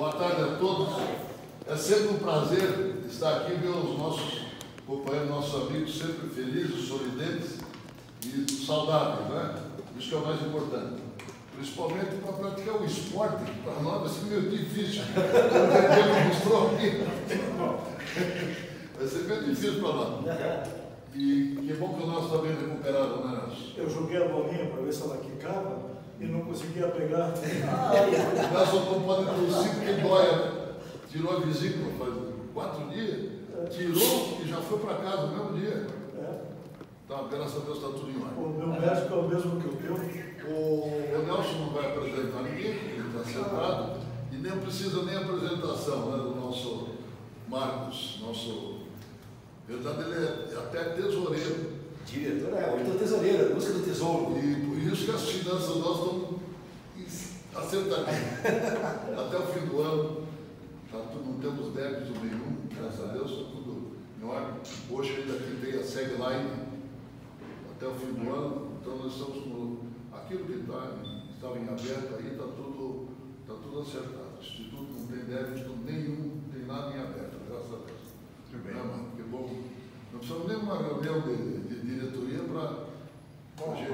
Boa tarde a todos. É sempre um prazer estar aqui e ver os nossos companheiros, nossos amigos sempre felizes, sorridentes e saudáveis, né? Isso que é o mais importante. Principalmente para praticar o esporte, que para nós vai ser meio difícil. Como ele mostrou aqui. Vai ser meio difícil para nós. E que bom que o nosso está bem recuperado, né, Nelson? Eu joguei a bolinha para ver se ela quicava e não conseguia pegar. O Nelson não pode tossir porque dói, né? Tirou a vesícula faz 4 dias, tirou e já foi para casa no mesmo dia. Então, graças a Deus está tudo em ordem. O meu médico é o mesmo que o teu. O Nelson não vai apresentar ninguém, porque ele está sentado, e nem precisa nem apresentação, né, do nosso Marcos, nosso. Na verdade, ele é até tesoureiro. Diretor, hoje estou tesoureiro, busca do tesouro. E por isso que as finanças nossas estão acertadinhas. Até o fim do ano, não temos débitos nenhum, graças a Deus, está tudo em ordem. Hoje ainda tem a Segline até o fim do ano, então nós estamos com aquilo que estava em aberto aí, está tudo acertado. O Instituto não tem débito nenhum, não tem nada em aberto, graças a Deus. Muito bem. Que bom. Não precisamos nem uma reunião de diretoria para a gente.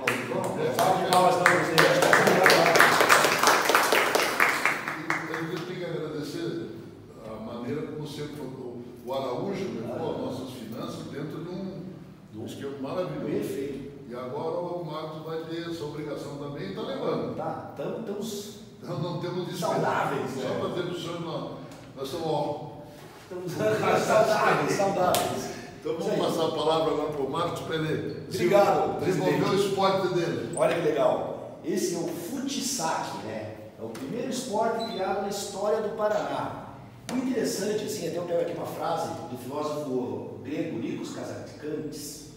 Eu tenho que agradecer a maneira como sempre o Araújo levou as nossas finanças dentro de um esquema maravilhoso. Perfeito. E agora o Marcos vai ter essa obrigação também e está levando. Tá, estamos não temos despesa. saudáveis. Só para dizer para o senhor, nós estamos saudáveis. Então vamos passar a palavra agora para o Marcos para ele Obrigado, desenvolver o esporte dele. Olha que legal. Esse é o Futsac, né? É o primeiro esporte criado na história do Paraná. O interessante, assim, até eu pego aqui uma frase do filósofo grego Nikos Kazantzakis,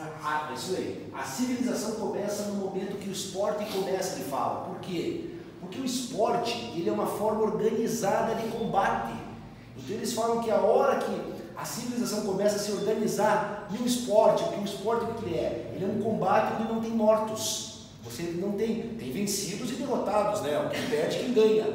né? É isso aí. A civilização começa no momento que o esporte começa, ele fala. Por quê? Porque o esporte, ele é uma forma organizada de combate. Então eles falam que a hora que a civilização começa a se organizar no esporte, porque o esporte o que ele é? Ele é um combate onde não tem mortos. Você não tem vencidos e derrotados, né? O que perde quem ganha.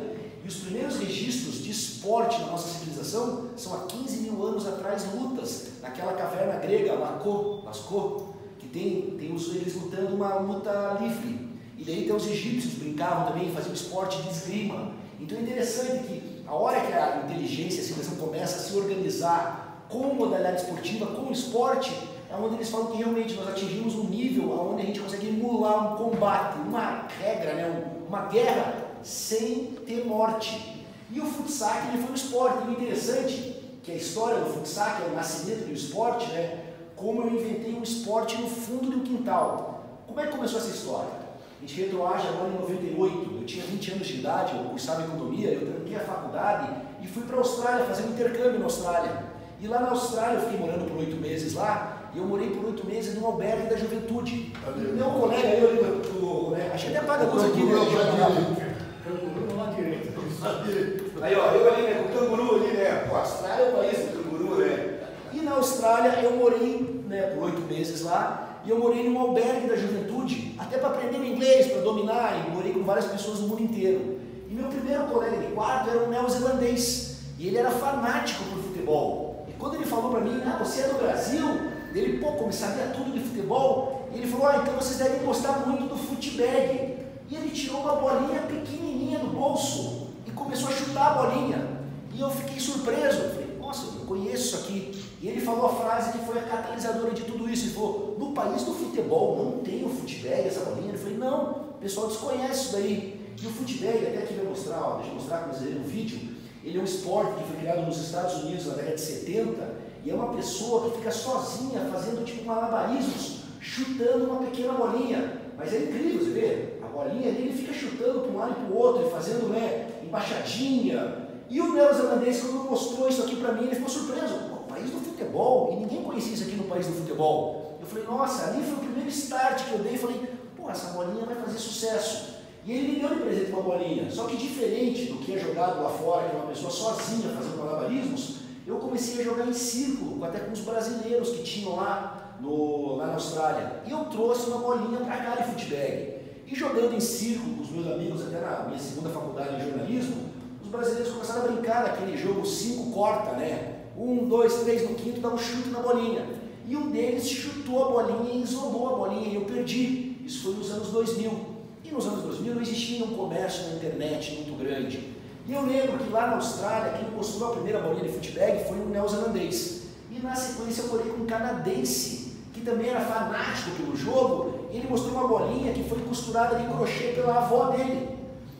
E os primeiros registros de esporte na nossa civilização são há 15 mil anos atrás, lutas naquela caverna grega, Lascaux, que tem eles lutando uma luta livre. E daí tem os egípcios brincavam também, faziam esporte de esgrima. Então é interessante que a hora que a inteligência, a civilização começa a se organizar com modalidade esportiva, com esporte, é onde eles falam que realmente nós atingimos um nível onde a gente consegue emular um combate, uma regra, né? Uma guerra sem ter morte. E o Futsac ele foi um esporte. E o interessante que a história do Futsac é o nascimento do esporte, né? Como eu inventei um esporte no fundo de um quintal. Como é que começou essa história? A gente retroage agora em 98, eu tinha 20 anos de idade, eu cursava economia, eu tranquei a faculdade e fui para a Austrália fazer um intercâmbio na Austrália. E lá na Austrália eu fiquei morando por 8 meses lá, e eu morei por 8 meses num albergue da juventude. E o meu colega, acho que até apaga a luz aqui, né? Canguru lá direito. Aí, ó, eu ali, né, com o canguru ali, né? A Austrália é o país do canguru, né? E na Austrália eu morei, né, por 8 meses lá, e eu morei num albergue da juventude, até para aprender inglês, para dominar, e morei com várias pessoas do mundo inteiro. E meu primeiro colega de quarto era um neozelandês, e ele era fanático por futebol. E quando ele falou para mim, você é do Brasil? Ele, como sabia tudo de futebol, e ele falou, então vocês devem gostar muito do futebag. E ele tirou uma bolinha pequenininha do bolso e começou a chutar a bolinha. E eu fiquei surpreso, eu falei, nossa, eu conheço isso aqui. E ele falou a frase que foi a catalisadora de tudo isso. Ele falou, no país do futebol não tem o futebol, essa bolinha? Eu falei, não, o pessoal desconhece isso daí. E o futebol, até aqui vai mostrar, ó, deixa eu mostrar para vocês no vídeo, ele é um esporte que foi criado nos Estados Unidos na década de 70, e é uma pessoa que fica sozinha fazendo tipo malabarismos, chutando uma pequena bolinha. Mas é incrível, você vê, a bolinha ali, ele fica chutando para um lado e para o outro, e fazendo, né, embaixadinha. E o neozelandês, quando mostrou isso aqui para mim, ele ficou surpreso. País do futebol, e ninguém conhecia isso aqui no país do futebol. Eu falei, nossa, ali foi o primeiro start que eu dei, e falei, pô, essa bolinha vai fazer sucesso. E ele me deu de presente uma bolinha, só que diferente do que é jogado lá fora, que é uma pessoa sozinha fazendo malabarismos, eu comecei a jogar em círculo, até com os brasileiros que tinham lá na Austrália. E eu trouxe uma bolinha para cá de futebol. E jogando em círculo com os meus amigos, até na minha segunda faculdade em os brasileiros começaram a brincar naquele jogo 5 corta, né? 1, 2, 3 no quinto, dá um chute na bolinha. E um deles chutou a bolinha e isolou a bolinha e eu perdi. Isso foi nos anos 2000. E nos anos 2000 não existia um comércio na internet muito grande. E eu lembro que lá na Austrália, quem costurou a primeira bolinha de futebol foi um neozelandês. E na sequência eu morei com um canadense, que também era fanático pelo jogo, e ele mostrou uma bolinha que foi costurada de crochê pela avó dele.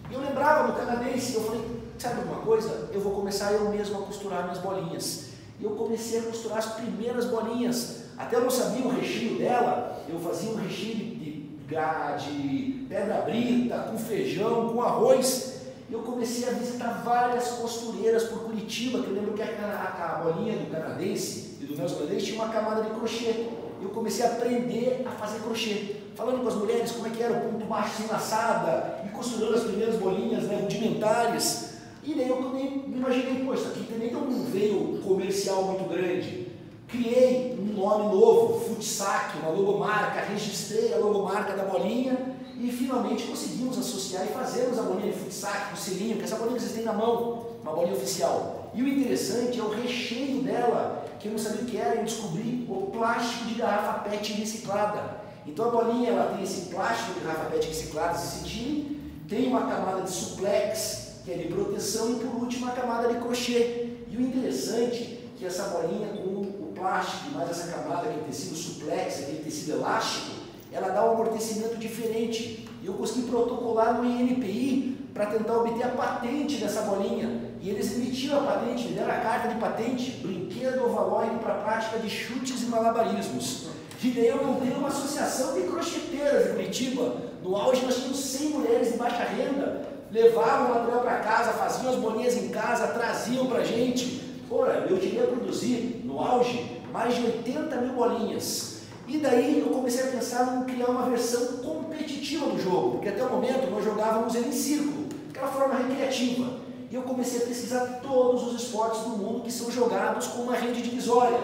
E eu lembrava do canadense, e eu falei, sabe alguma coisa? Eu vou começar eu mesmo a costurar minhas bolinhas. E eu comecei a costurar as primeiras bolinhas. Até eu não sabia o recheio dela, eu fazia um recheio de pedra brita, com feijão, com arroz. E eu comecei a visitar várias costureiras por Curitiba, que eu lembro que a bolinha do canadense e do neozelandês tinha uma camada de crochê. Eu comecei a aprender a fazer crochê, falando com as mulheres como é que era o ponto baixo enlaçada, e costurando as primeiras bolinhas, né, rudimentares. E daí eu me imaginei, pô, isso aqui também não veio comercial muito grande. Criei um nome novo, Futsac, uma logomarca, registrei a logomarca da bolinha e finalmente conseguimos associar e fazermos a bolinha de Futsac, o selinho, que essa bolinha que vocês têm na mão, uma bolinha oficial. E o interessante é o recheio dela, que eu não sabia o que era, eu descobri o plástico de garrafa PET reciclada. Então a bolinha ela tem esse plástico de garrafa PET reciclada, esse cetim, tem uma camada de suplex, que é de proteção, e por último a camada de crochê. E o interessante é que essa bolinha com o plástico, mais essa camada que é tecido suplex, aquele tecido elástico, ela dá um amortecimento diferente. E eu consegui protocolar no INPI para tentar obter a patente dessa bolinha. E eles emitiram a patente, me deram a carta de patente, brinquedo ovaloide para a prática de chutes e malabarismos. E daí eu montei uma associação de crocheteiras em Curitiba. No auge nós tínhamos 100 mulheres de baixa renda, levavam o material para casa, faziam as bolinhas em casa, traziam para a gente. Ora, eu queria produzir, no auge, mais de 80 mil bolinhas. E daí eu comecei a pensar em criar uma versão competitiva do jogo, porque até o momento nós jogávamos ele em círculo, aquela forma recreativa. E eu comecei a pesquisar todos os esportes do mundo que são jogados com uma rede divisória.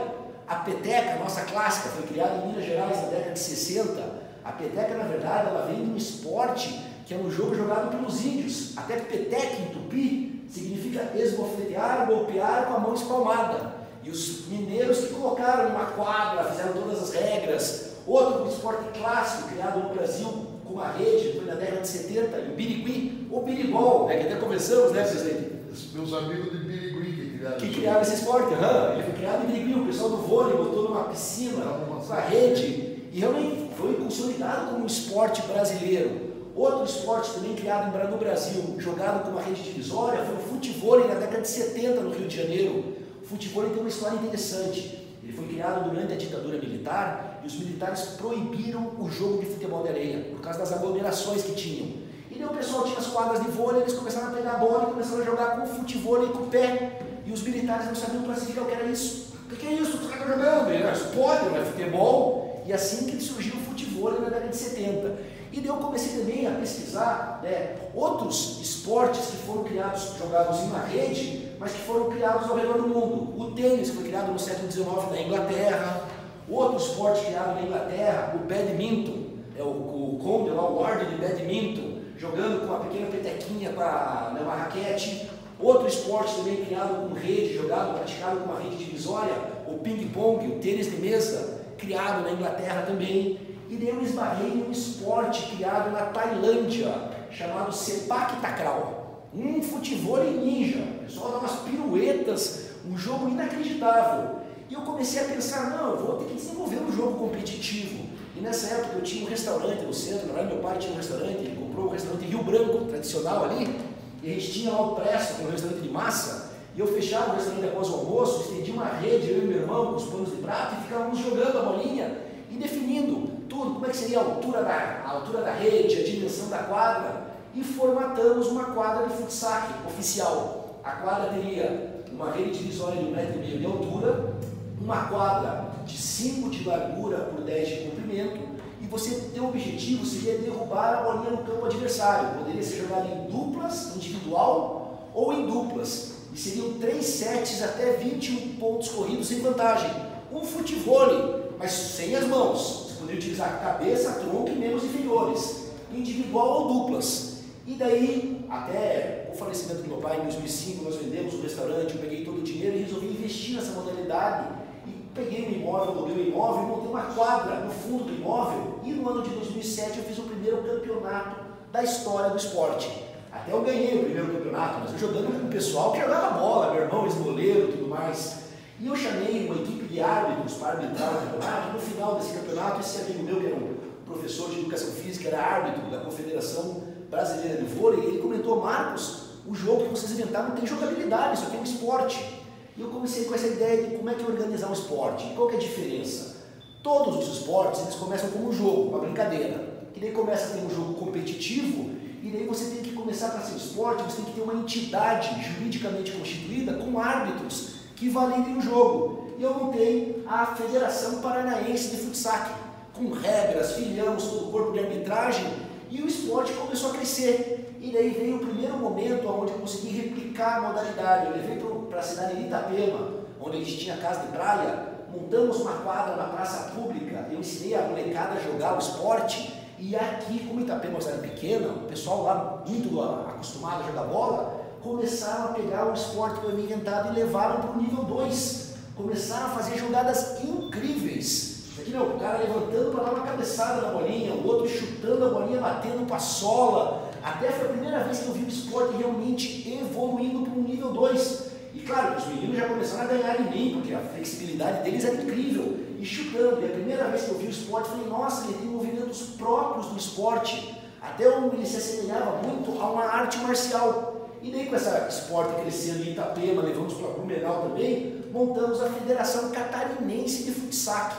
A peteca, nossa clássica, foi criada em Minas Gerais na década de 60. A peteca, na verdade, ela vem de um esporte que é um jogo jogado pelos índios. Até peteca em tupi significa esbofetear, golpear com a mão espalmada. E os mineiros que colocaram uma quadra, fizeram todas as regras. Outro esporte clássico criado no Brasil com uma rede, foi na década de 70, o birigui, ou biribol, né, que até conversamos, né, presidente? Meus amigos de Birigui que criaram esse esporte. Ele foi criado em Birigui, o pessoal do vôlei botou numa piscina, uma rede, e realmente foi consolidado como um esporte brasileiro. Outro esporte também criado no Brasil, jogado com uma rede divisória, foi o futevôlei na década de 70 no Rio de Janeiro. O futevôlei tem uma história interessante. Ele foi criado durante a ditadura militar e os militares proibiram o jogo de futebol de areia, por causa das aglomerações que tinham. E daí o pessoal tinha as quadras de vôlei, eles começaram a pegar a bola e começaram a jogar com o futevôlei com o pé. E os militares não sabiam classificar o que era isso. O que é isso? Os caras estão jogando? Isso pode, não é futebol. E assim que surgiu o futevôlei na década de 70. E daí eu comecei também a pesquisar, né, outros esportes que foram criados, jogados em uma rede, mas que foram criados ao redor do mundo. O tênis foi criado no século XIX na Inglaterra. Outro esporte criado na Inglaterra, o badminton, é o conde lá, o Lord de badminton, jogando com uma pequena petequinha para uma raquete. Outro esporte também criado com rede, praticado com uma rede divisória, o ping-pong, o tênis de mesa, criado na Inglaterra também. E daí eu esbarrei em um esporte criado na Tailândia, chamado Sepak Takraw, um futevôlei ninja. O pessoal dá umas piruetas, um jogo inacreditável. E eu comecei a pensar, não, eu vou ter que desenvolver um jogo competitivo. E nessa época eu tinha um restaurante no centro, na verdade meu pai tinha um restaurante, ele comprou um restaurante Rio Branco, tradicional ali, e a gente tinha lá o Presto, que é um restaurante de massa, e eu fechava o restaurante após o almoço, estendi uma rede, eu e meu irmão, com os panos de prato, e ficávamos jogando a bolinha e definindo tudo, como é que seria a altura da rede, a dimensão da quadra, e formatamos uma quadra de futsal oficial. A quadra teria uma rede divisória de 1,5 metro de altura, uma quadra de 5 de largura por 10 de comprimento, e você ter o objetivo seria derrubar a bolinha no campo adversário. Poderia ser jogado em duplas, individual ou em duplas, e seriam 3 sets até 21 pontos corridos sem vantagem. Um futevôlei, mas sem as mãos. Você poderia utilizar cabeça, tronco e membros inferiores, individual ou duplas. E daí, até o falecimento do meu pai, em 2005, nós vendemos o restaurante, eu peguei todo o dinheiro e resolvi investir nessa modalidade. E peguei um imóvel, aluguei um imóvel, montei uma quadra no fundo do imóvel e no ano de 2007 eu fiz o primeiro campeonato da história do esporte. Até eu ganhei o primeiro campeonato, mas eu jogando com o pessoal que jogava bola, meu irmão, ex-goleiro e tudo mais. E eu chamei uma equipe de árbitros para arbitrar o campeonato. No final desse campeonato, esse amigo meu, que era um professor de educação física, era árbitro da Confederação Brasileira de Vôlei, ele comentou: Marcos, o jogo que vocês inventaram não tem jogabilidade, isso aqui é um esporte. E eu comecei com essa ideia de como é que organizar um esporte. E qual que é a diferença? Todos os esportes, eles começam como um jogo, uma brincadeira. Que daí começa a ter um jogo competitivo, e daí você tem que começar para ser um esporte, você tem que ter uma entidade juridicamente constituída com árbitros que validem o jogo. E eu montei a Federação Paranaense de Futsal, com regras, filhamos, todo o corpo de arbitragem, e o esporte começou a crescer. E daí veio o primeiro momento onde eu consegui replicar a modalidade. Eu levei para a cidade de Itapema, onde a gente tinha casa de praia, montamos uma quadra na praça pública, eu ensinei a molecada a jogar o esporte. E aqui, como Itapema é uma cidade pequena, o pessoal lá muito acostumado a jogar bola, começaram a pegar o esporte que eu havia inventado e levaram para o nível 2. Começaram a fazer jogadas incríveis. Aqui não, o cara levantando para dar uma cabeçada na bolinha, o outro chutando a bolinha, batendo com a sola. Até foi a primeira vez que eu vi o esporte realmente evoluindo para um nível 2. E claro, os meninos já começaram a ganhar em mim, porque a flexibilidade deles era incrível. E chutando, e a primeira vez que eu vi o esporte, falei: nossa, ele tem movimentos próprios do esporte. Até ele se assemelhava muito a uma arte marcial. E daí com essa esporte crescendo em Itapema, levamos para Blumenau também, montamos a Federação Catarinense de Futsal.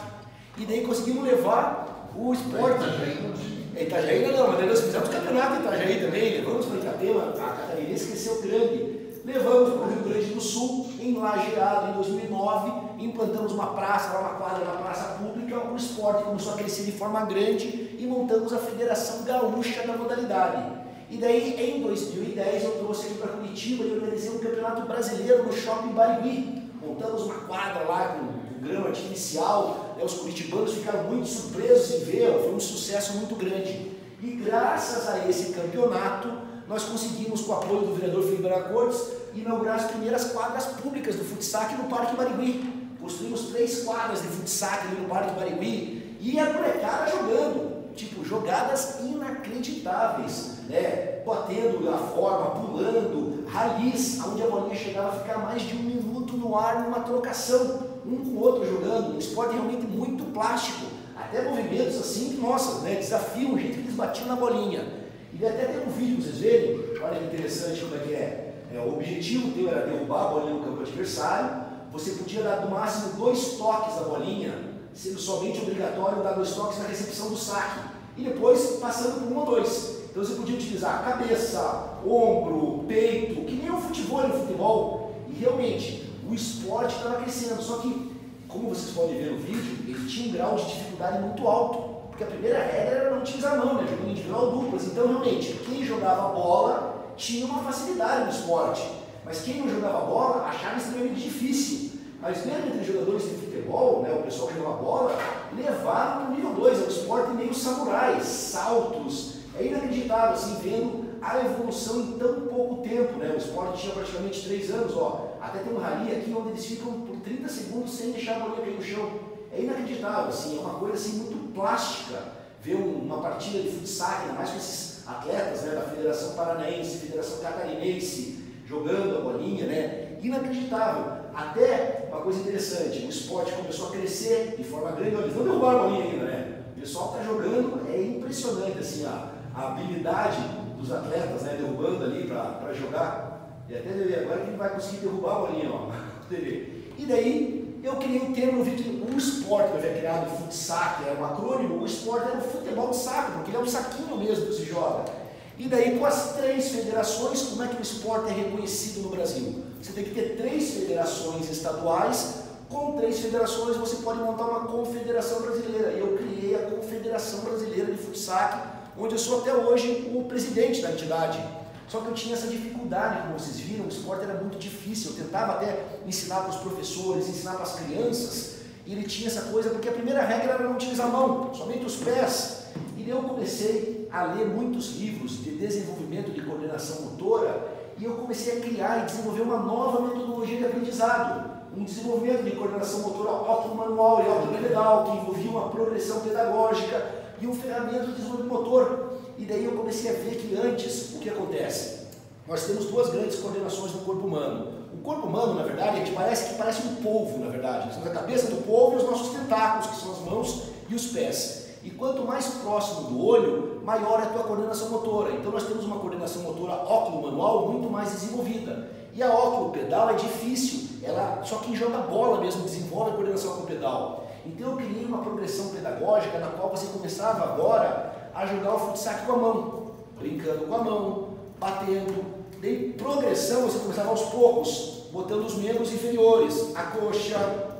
E daí conseguimos levar o esporte. Itajaí não, mas nós fizemos campeonato em Itajaí também, levamos para Itapema, a Catarinense cresceu grande. Levamos para o Rio Grande do Sul, em Lajeado, em 2009, implantamos uma praça, uma quadra na praça pública, o esporte começou a crescer de forma grande e montamos a Federação Gaúcha da modalidade. E daí, em 2010, eu trouxe aqui para Curitiba e organizei um campeonato brasileiro no Shopping Barigui. Montamos uma quadra lá com grama artificial, os curitibanos ficaram muito surpresos em ver, foi um sucesso muito grande. E graças a esse campeonato, nós conseguimos, com o apoio do vereador Felipe Braga Cortes, inaugurar as primeiras quadras públicas do futsal no Parque Barigui. Construímos 3 quadras de futsal ali no Parque Barigui e a molecada jogando, tipo, jogadas inacreditáveis, né? Batendo a forma, pulando, ralis, onde a bolinha chegava a ficar mais de 1 minuto no ar numa trocação, um com o outro jogando, um esporte realmente muito plástico, até movimentos assim, nossa, né? Desafiam o jeito que eles batiam na bolinha. E até tem um vídeo para vocês verem, olha que interessante como é que é. O objetivo teu era derrubar a bolinha no campo adversário, você podia dar no máximo 2 toques na bolinha, sendo somente obrigatório dar 2 toques na recepção do saque, e depois passando por 1 ou 2. Então você podia utilizar cabeça, ombro, peito, que nem o futebol e o futebol, e realmente o esporte estava crescendo, só que, como vocês podem ver no vídeo, ele tinha um grau de dificuldade muito alto. Porque a primeira regra era não utilizar a mão, né? Jogando individual duplas. Então, realmente, quem jogava bola tinha uma facilidade no esporte. Mas quem não jogava bola achava extremamente difícil. Mas mesmo entre jogadores de futebol, né, o pessoal que jogava bola, levaram para o nível 2. É um esporte meio samurai, saltos. É inacreditável, assim, vendo a evolução em tão pouco tempo, né? O esporte tinha praticamente 3 anos, ó. Até tem um rally aqui onde eles ficam por 30 segundos sem deixar a bolinha cair no chão. É inacreditável, assim, é uma coisa assim muito plástica ver uma partida de futsal, ainda mais com esses atletas, né, da Federação Paranaense, Federação Catarinense, jogando a bolinha, né? Inacreditável. Até uma coisa interessante, o esporte começou a crescer de forma grande, eles não derrubaram a bolinha ainda, né? O pessoal está jogando, é impressionante, assim, a habilidade dos atletas, né, derrubando ali para jogar. E até agora que ele vai conseguir derrubar a bolinha, ó. E daí, eu criei um termo no vídeo, um esporte que eu havia criado, futsal, que era um acrônimo, o esporte era o futebol de saco, porque ele é um saquinho mesmo que se joga. E daí, com as 3 federações, como é que o esporte é reconhecido no Brasil? Você tem que ter 3 federações estaduais, com 3 federações você pode montar uma confederação brasileira. E eu criei a Confederação Brasileira de Futsal, onde eu sou até hoje o presidente da entidade. Só que eu tinha essa dificuldade, como vocês viram, o esporte era muito difícil, eu tentava até ensinar para os professores, ensinar para as crianças, e ele tinha essa coisa, porque a primeira regra era não utilizar a mão, somente os pés. E eu comecei a ler muitos livros de desenvolvimento de coordenação motora, e e eu comecei a criar e desenvolver uma nova metodologia de aprendizado, um desenvolvimento de coordenação motora óptimo-manual e óptimo-pedal, que envolvia uma progressão pedagógica e um ferramenta de desenvolvimento motor. E daí eu comecei a ver que antes, o que acontece? Nós temos duas grandes coordenações no corpo humano. O corpo humano, na verdade, a gente parece um polvo, na verdade. Nós temos a cabeça do polvo e os nossos tentáculos, que são as mãos e os pés. E quanto mais próximo do olho, maior é a tua coordenação motora. Então nós temos uma coordenação motora óculo-manual muito mais desenvolvida. E a óculo-pedal é difícil, só quem joga bola mesmo desenvolve a coordenação óculo-pedal. Então eu criei uma progressão pedagógica na qual você começava agora a jogar o futsal com a mão, brincando com a mão, batendo. Daí progressão você começava aos poucos, botando os membros inferiores, a coxa,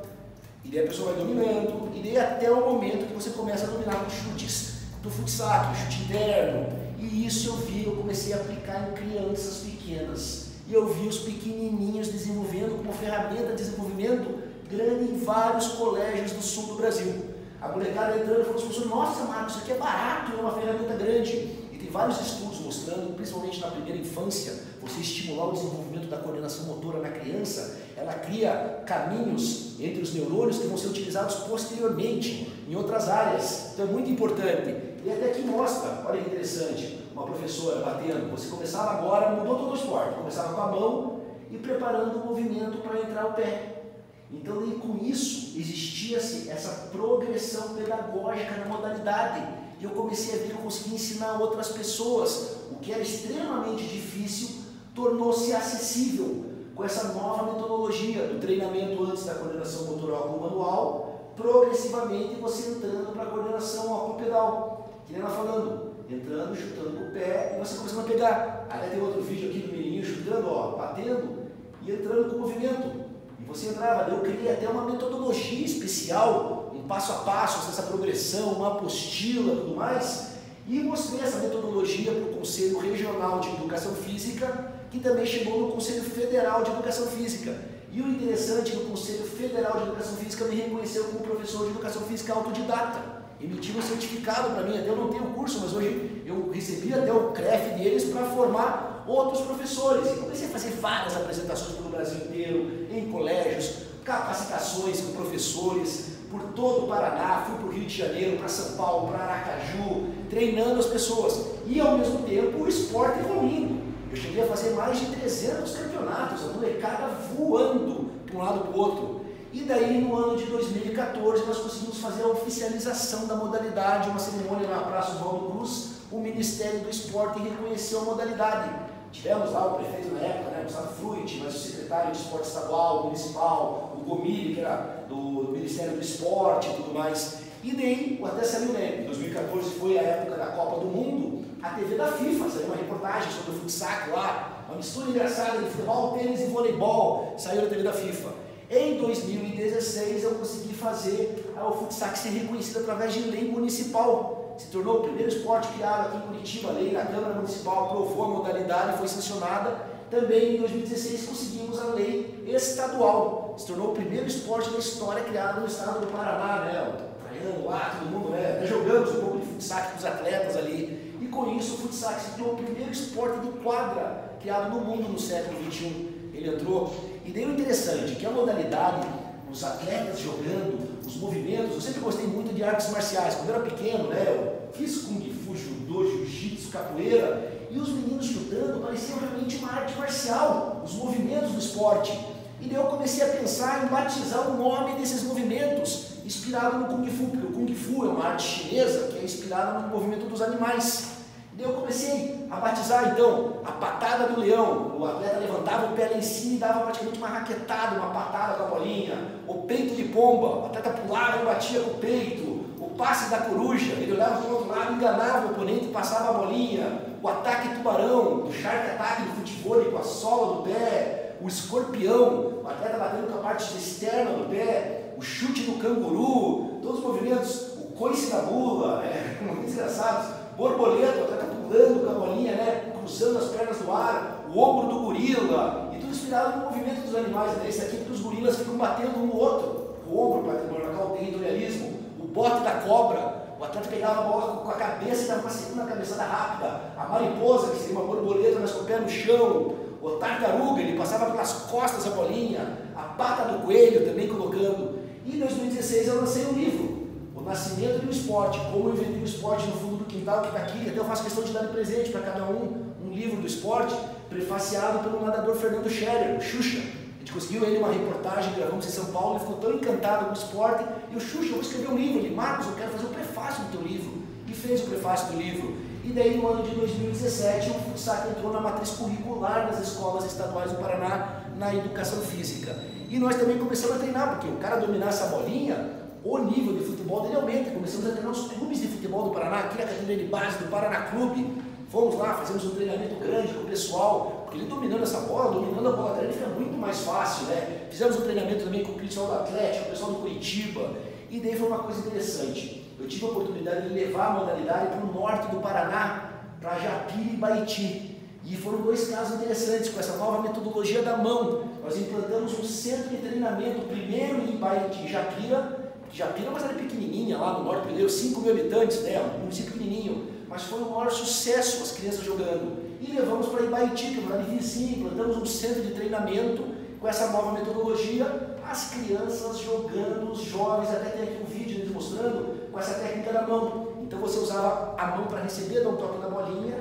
e daí a pessoa vai dominando, e daí até o momento que você começa a dominar os chutes do futsal, o chute interno. E isso eu comecei a aplicar em crianças pequenas. E eu vi os pequenininhos desenvolvendo como ferramenta de desenvolvimento grande em vários colégios do sul do Brasil. A molecada entrando e falou assim, nossa Marcos, isso aqui é barato, é uma ferramenta grande. E tem vários estudos mostrando, principalmente na primeira infância, você estimular o desenvolvimento da coordenação motora na criança, ela cria caminhos entre os neurônios que vão ser utilizados posteriormente em outras áreas. Então é muito importante. E até aqui mostra, olha que interessante, uma professora batendo, você começava agora, mudou todo o esporte, começava com a mão e preparando o movimento para entrar o pé. Então, e com isso, existia-se essa progressão pedagógica na modalidade. E eu comecei a ver que eu conseguia ensinar outras pessoas. O que era extremamente difícil tornou-se acessível com essa nova metodologia do treinamento antes da coordenação motora óculo-manual, progressivamente você entrando para a coordenação óculo-pedal. Que nem ela falando, entrando, chutando com o pé e você começando a pegar. Até tem outro vídeo aqui do menininho chutando, ó, batendo e entrando com o movimento. E você entrava, eu criei até uma metodologia especial, um passo a passo, essa progressão, uma apostila e tudo mais, e mostrei essa metodologia para o Conselho Regional de Educação Física, que também chegou no Conselho Federal de Educação Física. E o interessante é que o Conselho Federal de Educação Física me reconheceu como professor de Educação Física autodidata. Emitiram um certificado para mim, até eu não tenho curso, mas hoje eu recebi até o CREF deles para formar outros professores. E comecei a fazer várias apresentações pelo Brasil inteiro, em colégios, capacitações com professores, por todo o Paraná, fui para o Rio de Janeiro, para São Paulo, para Aracaju, treinando as pessoas. E ao mesmo tempo o esporte evoluindo. Eu cheguei a fazer mais de 300 campeonatos, a molecada voando de um lado para o outro. E daí, no ano de 2014, nós conseguimos fazer a oficialização da modalidade, uma cerimônia na Praça Oswaldo Cruz. O Ministério do Esporte reconheceu a modalidade. Tivemos lá o prefeito na época, né, o Gustavo Fruit, mas o secretário de Esporte Estadual, Municipal, o Gomili, que era do Ministério do Esporte e tudo mais. E daí, até saiu, né, em 2014 foi a época da Copa do Mundo, a TV da FIFA saiu uma reportagem sobre o futsal lá, uma mistura engraçada de futebol, tênis e voleibol, saiu na TV da FIFA. Em 2016 eu consegui fazer o futsal ser reconhecido através de lei municipal. Se tornou o primeiro esporte criado aqui em Curitiba, a lei na Câmara Municipal aprovou a modalidade, foi sancionada. Também em 2016 conseguimos a lei estadual. Se tornou o primeiro esporte da história criado no estado do Paraná, né? O treinando lá, todo mundo, né? Até jogamos um pouco de futsal com os atletas ali. E com isso o futsal se tornou o primeiro esporte de quadra criado no mundo no século XXI. Ele entrou. E daí o interessante é que a modalidade, os atletas jogando, os movimentos, eu sempre gostei muito de artes marciais. Quando eu era pequeno, né, eu fiz Kung Fu, Judô, Jiu-Jitsu, capoeira, e os meninos chutando pareciam realmente uma arte marcial, os movimentos do esporte. E daí eu comecei a pensar em batizar o nome desses movimentos, inspirado no Kung Fu, porque o Kung Fu é uma arte chinesa que é inspirada no movimento dos animais. E daí eu comecei a batizar, então, a patada do leão. O atleta levantava o pé lá em cima e dava praticamente uma raquetada, uma patada com a bolinha. O peito de pomba, o atleta pulava e batia com o peito. O passe da coruja, ele olhava para o outro lado, enganava o oponente e passava a bolinha. O ataque tubarão, o shark attack do futebol com a sola do pé. O escorpião, o atleta batendo com a parte externa do pé. O chute do canguru, todos os movimentos. O coice da mula, muito engraçados. Borboleta, o atleta pulando com a bolinha, né, cruzando as pernas do ar, o ombro do gorila, e tudo inspirado no movimento dos animais, né? Esse aqui porque os gorilas ficam batendo um no outro, o ombro para marcar o territorialismo, o bote da cobra, o atleta pegava a bola com a cabeça e dava uma segunda cabeçada rápida, a mariposa, que seria uma borboleta, mas com o pé no chão, O tartaruga, ele passava pelas costas a bolinha, a pata do coelho também colocando. E em 2016 eu lancei um livro, O Nascimento do Esporte, como eu inventei o esporte no fundo do quintal que está aqui. Até eu faço questão de dar de presente para cada um livro do esporte, prefaciado pelo nadador Fernando Scherer, o Xuxa. A gente conseguiu ele uma reportagem, gravamos em São Paulo, ele ficou tão encantado com o esporte. E o Xuxa, eu vou escrever um livro. Ele, Marcos, eu quero fazer o prefácio do teu livro. E fez o prefácio do livro. E daí no ano de 2017 o futsal entrou na matriz curricular das escolas estaduais do Paraná na educação física. E nós também começamos a treinar, porque o cara dominar essa bolinha, o nível de futebol dele aumenta. Começamos a treinar os clubes de futebol do Paraná, aqui na categoria de base do Paraná Clube. Fomos lá, fizemos um treinamento grande com o pessoal, porque ele dominando essa bola, dominando a bola dele fica muito mais fácil, né? Fizemos um treinamento também com o pessoal do Atlético, o pessoal do Curitiba. E daí foi uma coisa interessante. Eu tive a oportunidade de levar a modalidade para o norte do Paraná, para Japira e Baiti. E foram dois casos interessantes com essa nova metodologia da mão. Nós implantamos um centro de treinamento, primeiro em Baiti, Japira é uma cidade pequenininha lá no norte, deu 5 mil habitantes, né? Um município pequenininho, mas foi o maior sucesso as crianças jogando. E levamos para Ibaiti, que é uma cidade vizinha, implantamos um centro de treinamento com essa nova metodologia. As crianças jogando, os jovens, até tem aqui um vídeo eles mostrando, com essa técnica da mão. Então você usava a mão para receber, dar um toque na bolinha,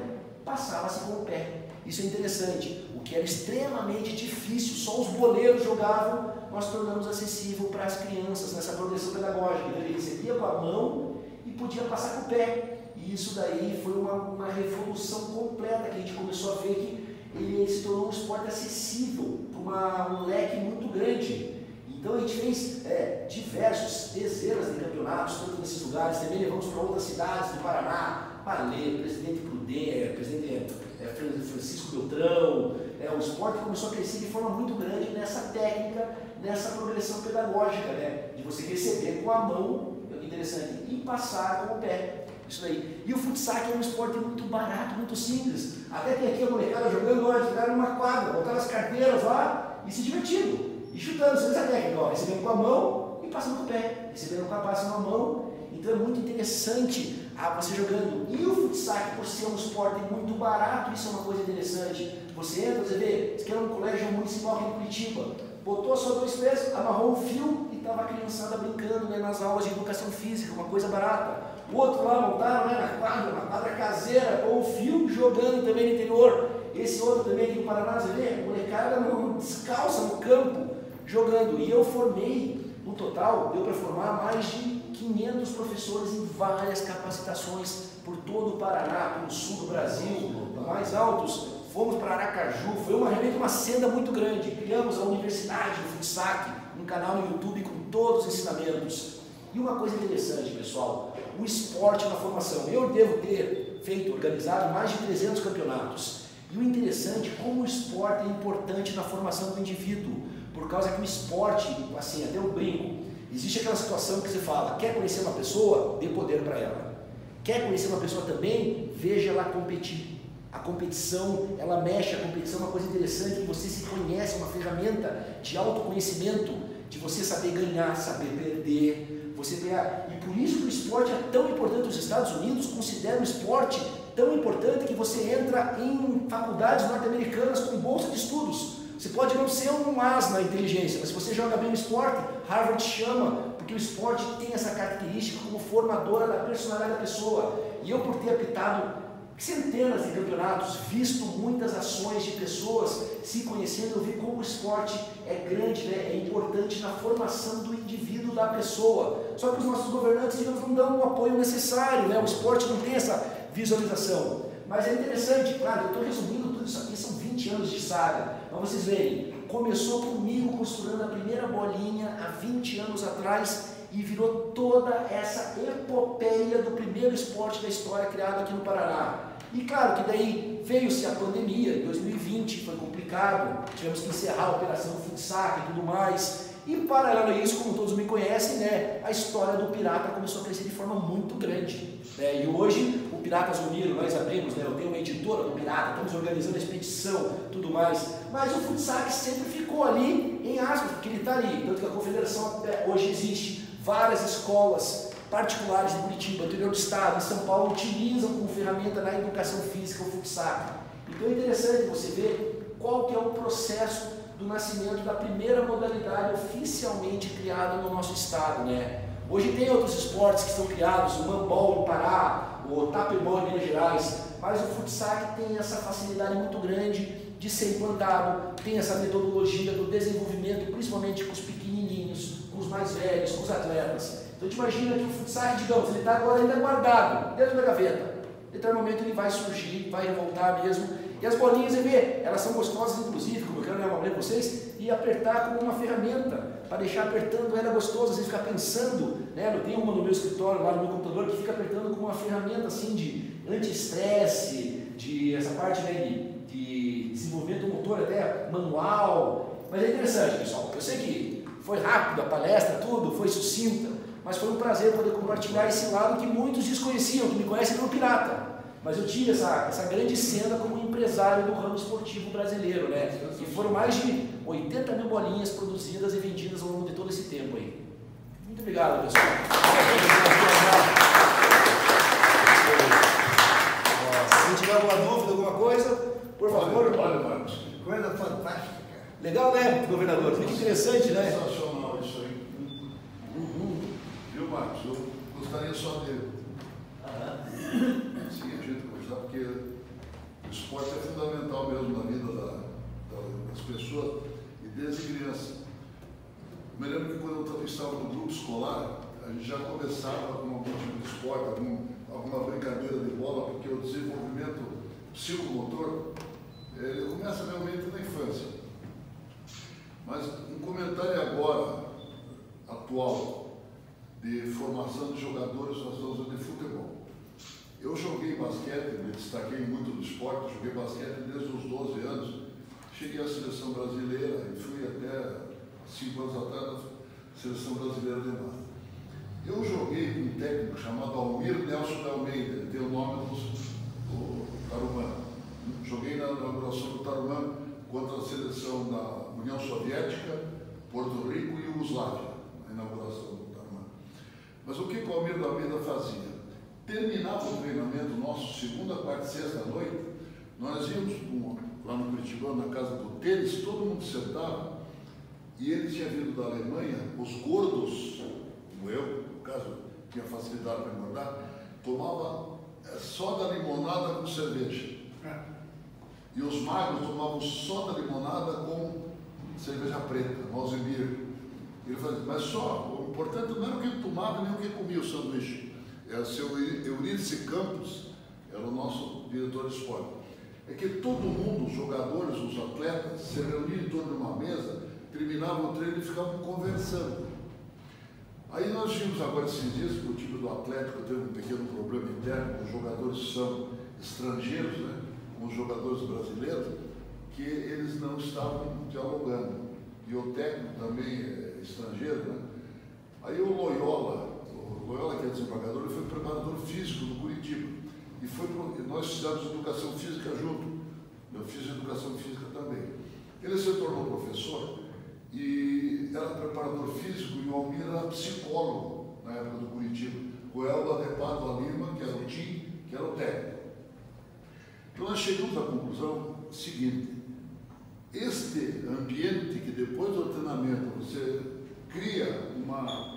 passava-se com o pé. Isso é interessante. O que era extremamente difícil, só os boleiros jogavam, nós tornamos acessível para as crianças nessa progressão pedagógica. Ele recebia com a mão e podia passar com o pé. E isso daí foi uma revolução completa, que a gente começou a ver que ele se tornou um esporte acessível para um leque muito grande. Então a gente fez dezenas de campeonatos, todos nesses lugares, também levamos para outras cidades do Paraná, Palê, Presidente Prudente, Presidente Francisco Beltrão. O esporte começou a crescer de forma muito grande nessa técnica, nessa progressão pedagógica, né? De você receber com a mão, interessante, e passar com o pé. Isso aí. E o futsal é um esporte muito barato, muito simples. Até tem aqui a molecada jogando hoje, jogaram numa quadra, botaram as carteiras lá e se divertindo. E chutando, você essa técnica, ó, recebendo com a mão e passando com o pé, recebendo com a passa na mão. Então é muito interessante você jogando. E o futsal, por ser um esporte muito barato, isso é uma coisa interessante. Você entra, você vê, você quer um colégio municipal aqui em Curitiba, botou só 2 pesos, amarrou um fio e estava a criançada brincando, né, nas aulas de educação física, uma coisa barata. O outro lá montaram, né, na quadra caseira, com o fio, jogando também no interior. Esse outro também aqui no Paraná, você vê, molecada descalça no campo, jogando. E eu formei, no total, deu para formar mais de 500 professores em várias capacitações por todo o Paraná, pelo sul do Brasil, mais altos. Fomos para Aracaju, foi realmente uma senda muito grande. Criamos a Universidade do Futsal, um canal no YouTube com todos os ensinamentos. E uma coisa interessante, pessoal, o esporte na formação. Eu devo ter organizado mais de 300 campeonatos. E o interessante é como o esporte é importante na formação do indivíduo, por causa que o esporte, assim, até eu brinco, existe aquela situação que você fala, quer conhecer uma pessoa? Dê poder para ela. Quer conhecer uma pessoa também? Veja ela competir. A competição, ela mexe, a competição é uma coisa interessante, que você se conhece, uma ferramenta de autoconhecimento, de você saber ganhar, saber perder, você ganhar. E por isso que o esporte é tão importante. Os Estados Unidos consideram o esporte tão importante que você entra em faculdades norte-americanas com bolsa de estudos. Você pode não ser um as na inteligência, mas se você joga bem no esporte, Harvard chama, porque o esporte tem essa característica como formadora da personalidade da pessoa. E eu, por ter apitado centenas de campeonatos, visto muitas ações de pessoas se conhecendo, eu vi como o esporte é grande, né? É importante na formação do indivíduo, da pessoa. Só que os nossos governantes, digamos, não dão o apoio necessário, né? O esporte não tem essa visualização. Mas é interessante, claro, eu estou resumindo tudo isso aqui, são 20 anos de saga, mas vocês veem, começou comigo costurando a primeira bolinha há 20 anos atrás e virou toda essa epopeia do primeiro esporte da história criado aqui no Paraná. E claro que daí veio-se a pandemia, em 2020 foi complicado, tivemos que encerrar a operação Futsal e tudo mais. E paralelo a isso, como todos me conhecem, né, a história do Pirata começou a crescer de forma muito grande. Né? E hoje o Piratas Uniram, nós abrimos, né, eu tenho uma editora do Pirata, estamos organizando a expedição, tudo mais. Mas o futsal sempre ficou ali em aspas, porque ele está ali. Tanto que a confederação hoje existe, várias escolas particulares de Curitiba, interior do estado, em São Paulo, utilizam como ferramenta na educação física o futsal. Então é interessante você ver qual que é o processo do nascimento da primeira modalidade oficialmente criada no nosso estado, né? Hoje tem outros esportes que são criados, o handball no Pará, o taperball em Minas Gerais, mas o futsal tem essa facilidade muito grande de ser implantado, tem essa metodologia do desenvolvimento, principalmente com os pequenininhos, com os mais velhos, com os atletas. Então a gente imagina que o futsal, digamos, ele está agora ainda guardado dentro da gaveta. Em determinado momento ele vai surgir, vai revoltar mesmo. E as bolinhas, você vê, elas são gostosas, inclusive, como eu quero lembrar para vocês, e apertar como uma ferramenta, para deixar apertando ela gostosa, você ficar pensando, né? Eu tenho uma no meu escritório, lá no meu computador, que fica apertando como uma ferramenta assim de anti-estresse, de essa parte, né, de desenvolvimento motor até manual. Mas é interessante, pessoal. Eu sei que foi rápido a palestra, tudo, foi sucinta, mas foi um prazer poder compartilhar esse lado que muitos desconheciam, que me conhecem como pirata. Mas eu tive essa grande cena como empresário do ramo esportivo brasileiro, né? E foram mais de 80 mil bolinhas produzidas e vendidas ao longo de todo esse tempo aí. Muito obrigado, pessoal. Se tiver alguma dúvida, alguma coisa, por favor. Olha, Marcos. Coisa fantástica. Legal, né, governador? Muito interessante, né? Sensacional isso aí. Viu, Marcos? Eu gostaria só de sim, a gente conversar, porque o esporte é fundamental mesmo na vida das pessoas e desde criança. Eu me lembro que quando eu estava no grupo escolar, a gente já começava com algum tipo de esporte, alguma brincadeira de bola, porque o desenvolvimento psicomotor ele começa realmente na infância. Mas um comentário agora, atual, de formação de jogadores nós vamos de futebol. Eu joguei basquete, me destaquei muito do esporte, joguei basquete desde os 12 anos, cheguei à seleção brasileira e fui até 5 anos atrás na seleção brasileira de massa. Eu joguei com um técnico chamado Almir Nelson de Almeida, ele tem o nome do Tarumã. Joguei na inauguração do Tarumã contra a seleção da União Soviética, Porto Rico e Iugoslávia, na inauguração do Tarumã. Mas o que o Almir de Almeida fazia? Terminava o treinamento nosso, segunda, quarta e sexta da noite, nós íamos lá no Curitibano, na casa do tênis, todo mundo sentava, e ele tinha vindo da Alemanha, os gordos, como eu, no caso, tinha facilidade para engordar, tomava só da limonada com cerveja. E os magros tomavam só da limonada com cerveja preta, Malzemir. Ele fazia, mas só, o importante não era o que ele tomava nem o que comia o sanduíche. Era o seu Eurídice Campos, era o nosso diretor de esporte. É que todo mundo, os jogadores, os atletas, se reuniam em torno de uma mesa, terminavam o treino e ficavam conversando. Aí nós vimos agora esses dias que o time do Atlético teve um pequeno problema interno, os jogadores são estrangeiros, né, com os jogadores brasileiros, que eles não estavam dialogando. E o técnico também é estrangeiro, né? Aí o Loyola, que é desembargador, ele foi preparador físico do Curitiba. E nós fizemos educação física junto. Eu fiz educação física também. Ele se tornou professor e era preparador físico e o Almir era psicólogo na época do Curitiba. O Elba de Pádua Lima, que era o Tim, que era o técnico. Então nós chegamos à conclusão seguinte: este ambiente que depois do treinamento você cria uma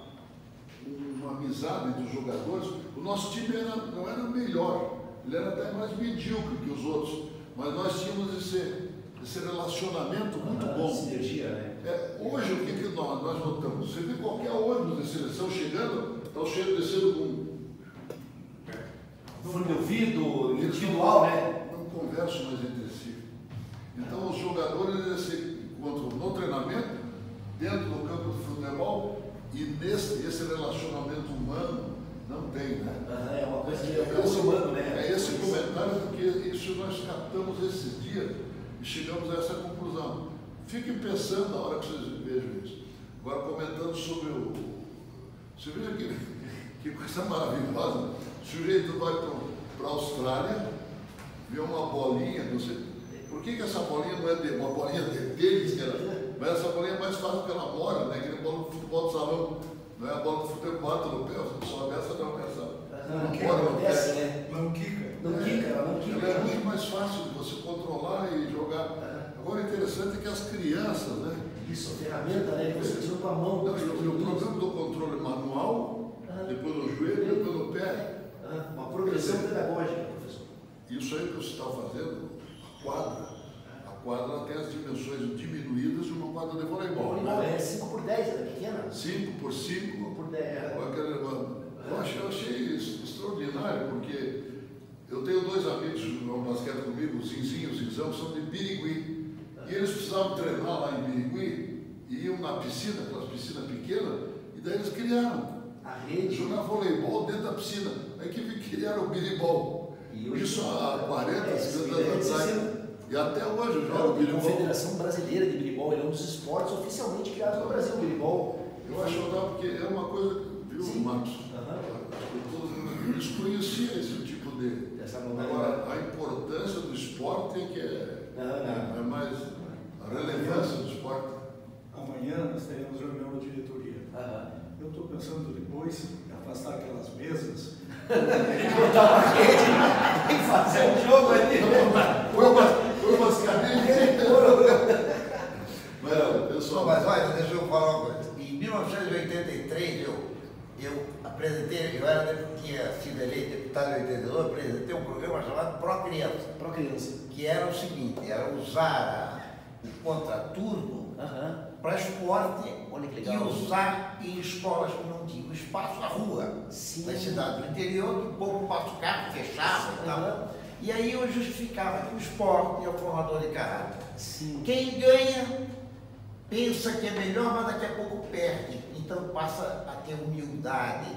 amizade entre os jogadores, o nosso time não era melhor, ele era até mais medíocre que os outros, mas nós tínhamos esse relacionamento muito bom. Sinergia, né? Hoje, o que nós notamos? Você vê qualquer ônibus de seleção chegando, está o cheiro descendo com fone de ouvido, individual, né? Não conversam mais entre si. Então, os jogadores eles se encontram no treinamento, dentro do campo de futebol, e esse relacionamento humano não tem, né? É uma coisa que é humano, né? É esse comentário, porque isso nós captamos esses dias e chegamos a essa conclusão. Fiquem pensando na hora que vocês vejam isso. Agora, comentando sobre você veja que coisa maravilhosa. O sujeito vai para a Austrália, vê uma bolinha, não sei. Por que essa bolinha não é uma bolinha de tênis, mas essa bolinha é mais fácil que ela mora, né? Que nem bola de futebol de salão, não é a bola de futebol bate no pé, só essa não, não mora no pé, né? Não quica. Não quica, ela não quica. Ela é muito mais fácil de você controlar e jogar. Agora, o interessante é que as crianças, né? Isso, a ferramenta, né? Que você usa com a mão. Não, o programa do controle manual, depois no joelho, depois no pé. Uma progressão pedagógica, professor. Isso aí que você está fazendo, a quadra tem as dimensões diminuídas de uma quadra de voleibol. É 5x10, é pequena? 5x5. Por 10. Eu achei extraordinário, porque eu tenho dois amigos que jogam basquete comigo, o Zinzinho e o Zinzão, que são de Birigui. E eles precisavam treinar lá em Birigui, e iam na piscina, aquelas piscinas pequenas, e daí eles criaram. A rede. Jogar voleibol dentro da piscina. A equipe criaram o biribol. Isso há 40, 50 anos atrás. E até hoje joga o biribol. A Confederação Brasileira de Biribol é um dos esportes oficialmente criados no Brasil, o biribol. Eu acho legal porque é uma coisa, viu, Sim. Marcos? Eles conheciam esse tipo de... Agora, a importância do esporte é que é mais a relevância do esporte. Amanhã nós teremos reunião da diretoria. Eu estou pensando depois em afastar aquelas mesas. Botar uma rede e fazer um jogo ali. Foi umas cadeiras. Pessoal, mas olha, deixa eu falar uma coisa. Em 1983, eu apresentei, tinha sido eleito deputado em 82, apresentei um programa chamado Pro Criança. Pro Criança. Que era o seguinte, era usar o contraturno para esporte e usar em escolas que não tinham espaço, a rua. Sim. Nas cidades do interior, que o povo passa o carro, fechava e tal. E aí eu justificava que o esporte é o formador de caráter. Sim. Quem ganha pensa que é melhor, mas daqui a pouco perde. Então passa a ter humildade,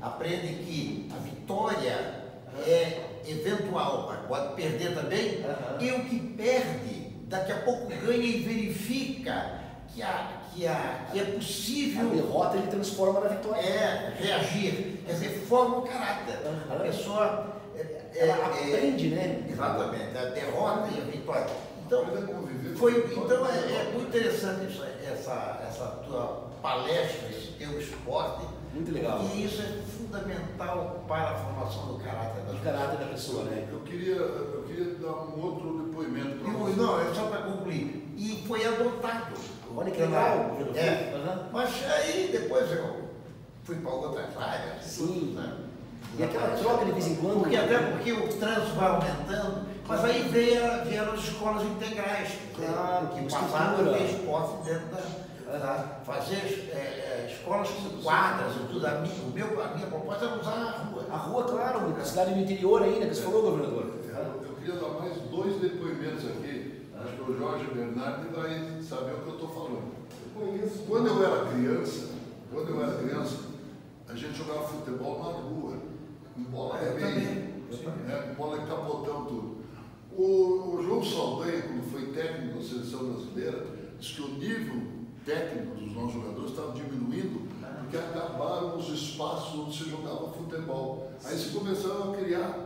aprende que a vitória é eventual, pode perder também. E o que perde, daqui a pouco ganha e verifica que é possível. A derrota ele transforma na vitória. Reagir, quer dizer, forma o caráter. A pessoa ela aprende, né? Exatamente, a derrota e a vitória. Então, é muito interessante essa tua palestra, esse teu esporte. Muito legal. E isso é fundamental para a formação do caráter da pessoa. Do caráter da pessoa, né? Eu queria dar um outro depoimento para você. Não, é só para concluir. E foi adotado. Olha que legal. Mas aí depois eu fui para outras áreas. Sim. E aquela troca de vez em quando. Porque o trânsito vai aumentando, mas aí vieram as escolas integrais. Claro, que passaram a ter esporte dentro fazer escolas com quadras e tudo. A minha proposta era usar a rua. A rua, claro, a cidade do interior ainda, que você falou, governador. Eu queria dar mais dois depoimentos aqui. Acho que o Jorge Bernardi vai saber o que eu estou falando. Quando eu era criança, a gente jogava futebol na rua, com bola de meia, com bola de capotão, tudo. O João Saldanha, quando foi técnico da seleção brasileira, disse que o nível técnico dos nossos jogadores estava diminuindo porque acabaram os espaços onde se jogava futebol. Aí se começaram a criar,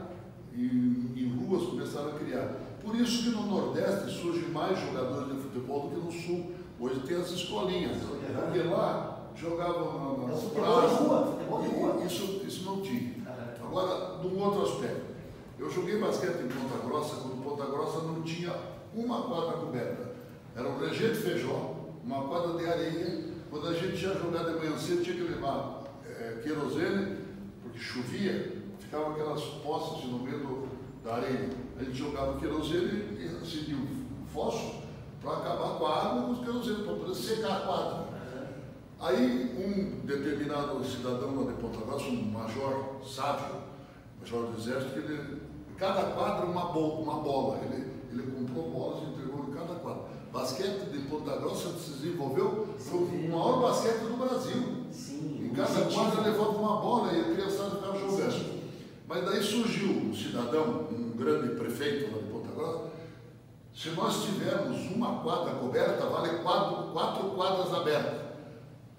em ruas começaram a criar. Por isso que no Nordeste surgem mais jogadores de futebol do que no Sul. Hoje tem as escolinhas, porque lá jogavam nas praças, isso não tinha. Agora, de um outro aspecto, eu joguei basquete em Ponta Grossa, quando Ponta Grossa não tinha uma quadra coberta. Era um Regente Feijó, uma quadra de areia. Quando a gente ia jogar de manhã cedo, tinha que levar querosene, porque chovia, ficavam aquelas poças no meio da areia. A gente jogava querosene e acendia um fósforo para acabar com a água e os querosene, para poder secar a quadra. Aí um determinado cidadão lá de Ponta Grossa, um major sábio, major do exército, que cada quadra uma bola. Ele comprou bolas e entregou em cada quadra. Basquete de Ponta Grossa se desenvolveu, foi o maior basquete do Brasil. Sim, em cada quadra levava uma bola e a criançada ficava jogando. Mas daí surgiu um cidadão, um grande prefeito lá de Ponta Grossa. Se nós tivermos uma quadra coberta, vale quatro quadras abertas.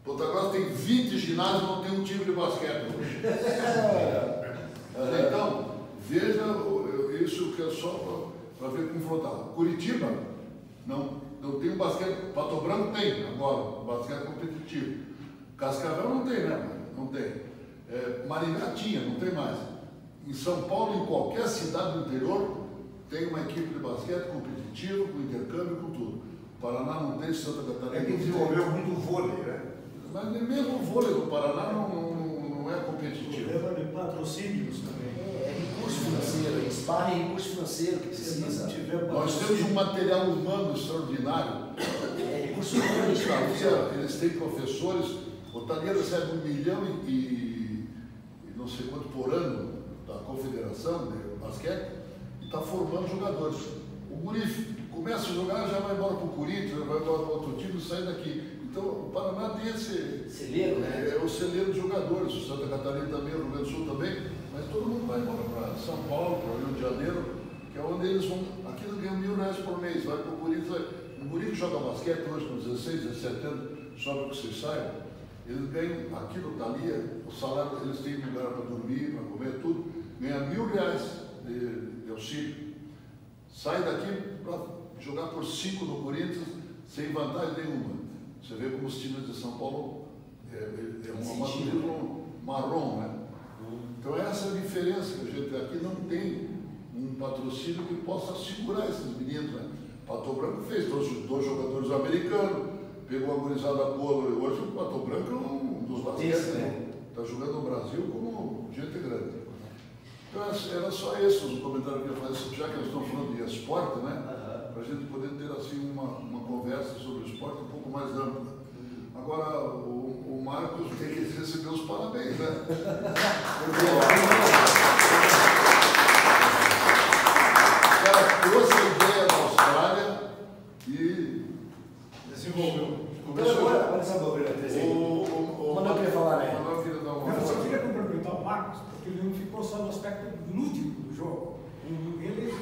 Ponta Grossa tem 20 ginásios e não tem um time de basquete hoje. Então, veja isso que é só para ver confrontar. Curitiba não tem um basquete. Pato Branco tem agora, um basquete competitivo. Cascavel não tem, né? Não tem. Maringá tinha, não tem mais. Em São Paulo, em qualquer cidade do interior, tem uma equipe de basquete competitiva, com intercâmbio, com tudo. O Paraná não tem, Santa Catarina. É que desenvolveu muito o vôlei, né? Mas mesmo o vôlei do Paraná não é competitivo. Problema de patrocínios também. É recurso financeiro, esparre recurso financeiro que precisa. Nós temos um material humano extraordinário. É recurso humano. Eles têm professores, o Talheiro recebe 1 milhão e não sei quanto por ano da Confederação de Basquete e está formando jogadores. O guri começa a jogar, já vai embora para o Corinthians, já vai embora para outro time e sai daqui. Então, o Paraná tem esse celeiro, né? É o celeiro de jogadores, o Santa Catarina também, o Rio Grande do Sul também, mas todo mundo vai embora para São Paulo, para o Rio de Janeiro, que é onde eles vão. Aqui eles ganham R$1.000 por mês, vai para o Corinthians. Um guri que joga basquete hoje com 16, 17 anos, só para que vocês saibam, eles ganham, aqui no Thalia, o salário, eles têm lugar para dormir, para comer, tudo, ganha R$1.000 de auxílio. Sai daqui para jogar por 5 no Corinthians, sem vantagem nenhuma. Você vê como os times de São Paulo é um amadorismo marrom, né? Então essa é a diferença, que a gente aqui não tem um patrocínio que possa segurar esses meninos, né? Pato Branco fez, trouxe 2 jogadores americanos, pegou a gurizada boa, hoje o Pato Branco é um dos basquetes, né? Está jogando no Brasil como gente grande. Então era só esse o comentário que eu ia fazer, já que nós estamos falando de esporte, né? Para a gente poder ter assim uma conversa sobre o esporte um pouco mais ampla. Agora, o Marcos tem que receber os parabéns, né? O cara trouxe a ideia da Austrália e desenvolveu. Então agora desenvolver a presença. O Manuel queria falar, né? O Manuel queria dar uma. Eu só queria complementar o Marcos, porque ele não ficou só no aspecto lúdico do jogo. Ele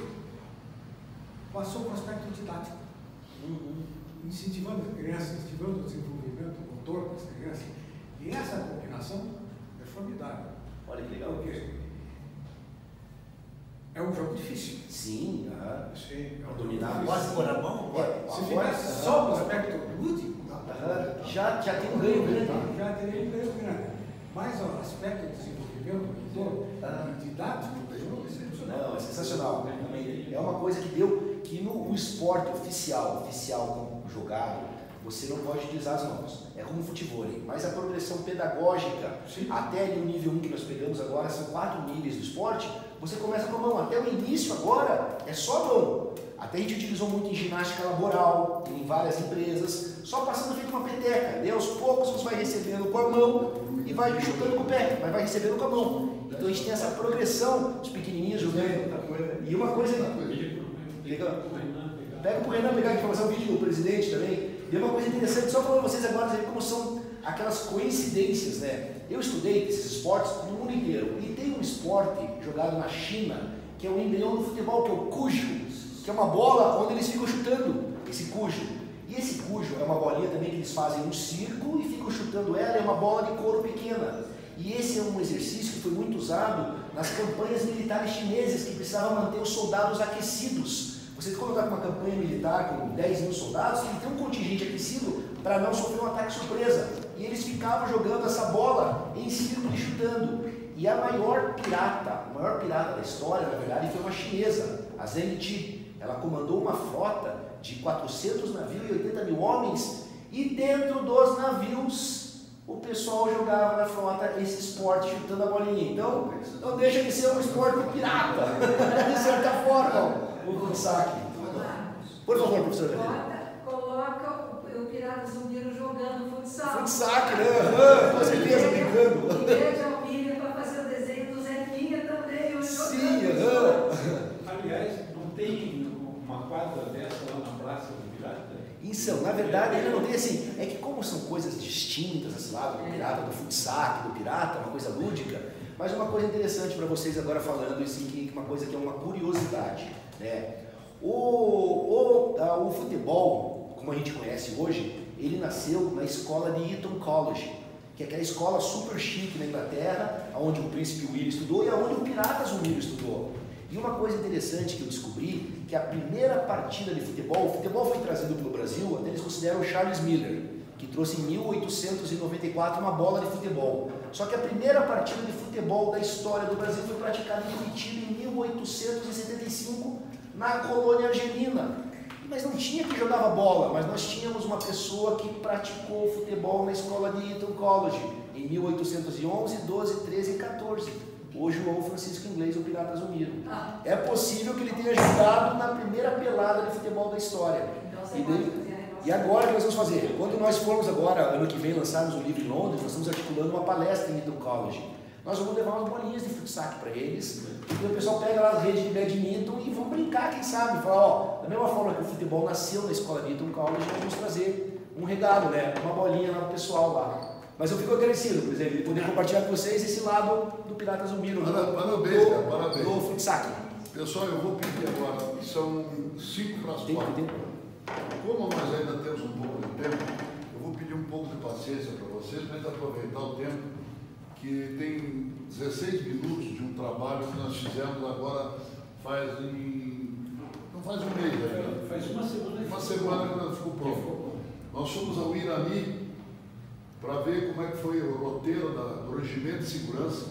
passou para o aspecto didático, incentivando as crianças, incentivando o desenvolvimento motor das crianças. E essa combinação é formidável. Olha que legal. Porque é um jogo difícil. Sim, Sim, é um dominar. Quase por a mão? Se ficasse só no aspecto lúdico, já tem um ganho grande. Já teria um ganho grande. Mas o aspecto de desenvolvimento motor didático do jogo é excepcional. Não, é sensacional. É uma coisa que deu que no esporte oficial jogado, você não pode utilizar as mãos. É como o futebol, mas a progressão pedagógica, até ali o nível 1 que nós pegamos agora, são 4 níveis do esporte, você começa com a mão. Até o início agora é só a mão. Até a gente utilizou muito em ginástica laboral, em várias empresas, só passando feito uma peteca. E aos poucos você vai recebendo com a mão e vai chutando com o pé, mas vai recebendo com a mão. Então a gente tem essa progressão, os pequenininhos jogando. E uma coisa... Pega pro Renan pegar a informação, vídeo do presidente também. E uma coisa interessante, só falando vocês agora, como são aquelas coincidências, né? Eu estudei esses esportes no mundo inteiro. E tem um esporte jogado na China, que é o embrião do futebol, que é o cujo, que é uma bola onde eles ficam chutando esse cujo. E esse cujo é uma bolinha também que eles fazem um círculo e ficam chutando ela, é uma bola de couro pequena. E esse é um exercício que foi muito usado nas campanhas militares chinesas, que precisavam manter os soldados aquecidos. Você colocar uma campanha militar com 10 mil soldados, tem que ter um contingente aquecido para não sofrer um ataque surpresa. E eles ficavam jogando essa bola em círculo e chutando. E a maior pirata da história, na verdade, foi uma chinesa, a Zheng Ti. Ela comandou uma frota de 400 navios e 80 mil homens, e dentro dos navios o pessoal jogava na frota esse esporte chutando a bolinha. Então, não deixa de ser um esporte pirata, de certa forma. O saque. Por favor, professor. Coloca o Pirata Zumbi jogando futsal. Futsac, né? Com certeza, brincando. Em vez de Almília para fazer o desenho do Zequinha também. Sim, aliás, não tem uma quadra dessa lá na Praça do Pirata? Então, na verdade, ainda não tem assim. É que como são coisas distintas, esse lado do pirata, do futsac, do pirata, uma coisa lúdica, mas uma coisa interessante para vocês agora falando, assim, uma coisa que é uma curiosidade. Né? O futebol, como a gente conhece hoje, ele nasceu na escola de Eton College, que é aquela escola super chique na Inglaterra, onde o príncipe William estudou e onde o pirata Zumbi estudou. E uma coisa interessante que eu descobri, que a primeira partida de futebol, o futebol foi trazido pelo Brasil, até eles consideram o Charles Miller, que trouxe em 1894 uma bola de futebol. Só que a primeira partida de futebol da história do Brasil foi praticada em Curitiba em 1875, na colônia argelina. Mas não tinha que jogava bola, mas nós tínhamos uma pessoa que praticou futebol na escola de Eton College em 1811, 12, 13 e 14. Hoje o Francisco Inglês, o Pirata Zumiro. É possível que ele tenha jogado na primeira pelada de futebol da história. E agora o que nós vamos fazer? Quando nós formos agora, ano que vem, lançarmos o livro em Londres, nós estamos articulando uma palestra em Eton College. Nós vamos levar umas bolinhas de futsal para eles, e o pessoal pega lá as redes de badminton e vão brincar, quem sabe, falar, ó, da mesma forma que o futebol nasceu na escola de Eton College, nós vamos trazer um regalo, né, uma bolinha lá pro pessoal lá. Mas eu fico agradecido, por exemplo, de poder compartilhar com vocês esse lado do Pirata Zumiro, parabéns, cara, parabéns. Do futsal. Pessoal, eu vou pedir agora, são 5 para as 4. Como nós ainda temos um pouco de tempo, eu vou pedir um pouco de paciência para vocês, para a gente aproveitar o tempo, que tem 16 minutos de um trabalho que nós fizemos agora não faz um mês ainda. Faz uma semana. Uma semana que ficou pronto. Nós fomos ao Irani para ver como é que foi o roteiro do Regimento de Segurança,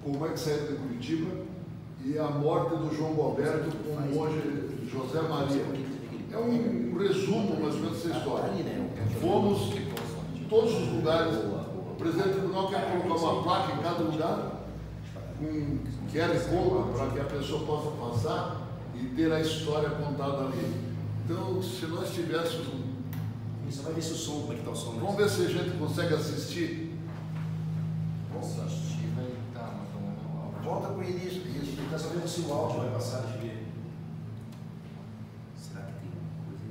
como é que saiu de Curitiba, e a morte do João Roberto com o monge José Maria. É um resumo, mais ou menos, dessa história. Fomos em todos os lugares. O presidente do tribunal quer colocar uma placa em cada lugar, com QR Code, para que a pessoa possa passar e ter a história contada ali. Então, se nós tivéssemos Você vai ver se o som, como é que tá o som. Vamos ver se a gente consegue assistir. Nossa, assistir vai estar, mas não. Volta para o início disso. Ele está sabendo se o áudio vai passar de ver. Será que tem alguma coisa aí?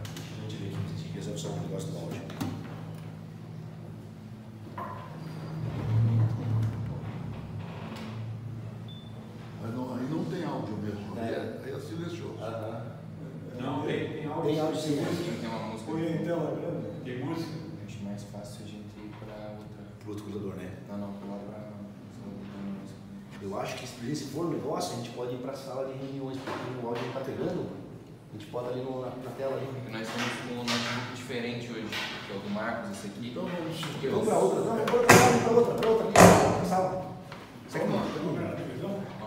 Deixa a gente ver aqui, a gente resolve só um negócio do áudio. Aí não tem áudio mesmo. Aí é silencioso. Não, tem áudio. Tem áudio sim. Tem uma música. Põe em tela grande. Tem música. Acho mais fácil a gente ir para outra. Pro outro computador, né? Não, pular para. Eu acho que se for um negócio, a gente pode ir para a sala de reuniões, porque o áudio está pegando. A gente pode ali na tela ali. Porque nós estamos com um notebook diferente hoje, que é o do Marcos, esse aqui. Então vamos. Vamos para outra. Não, vamos para outra ali, na sala. Você quer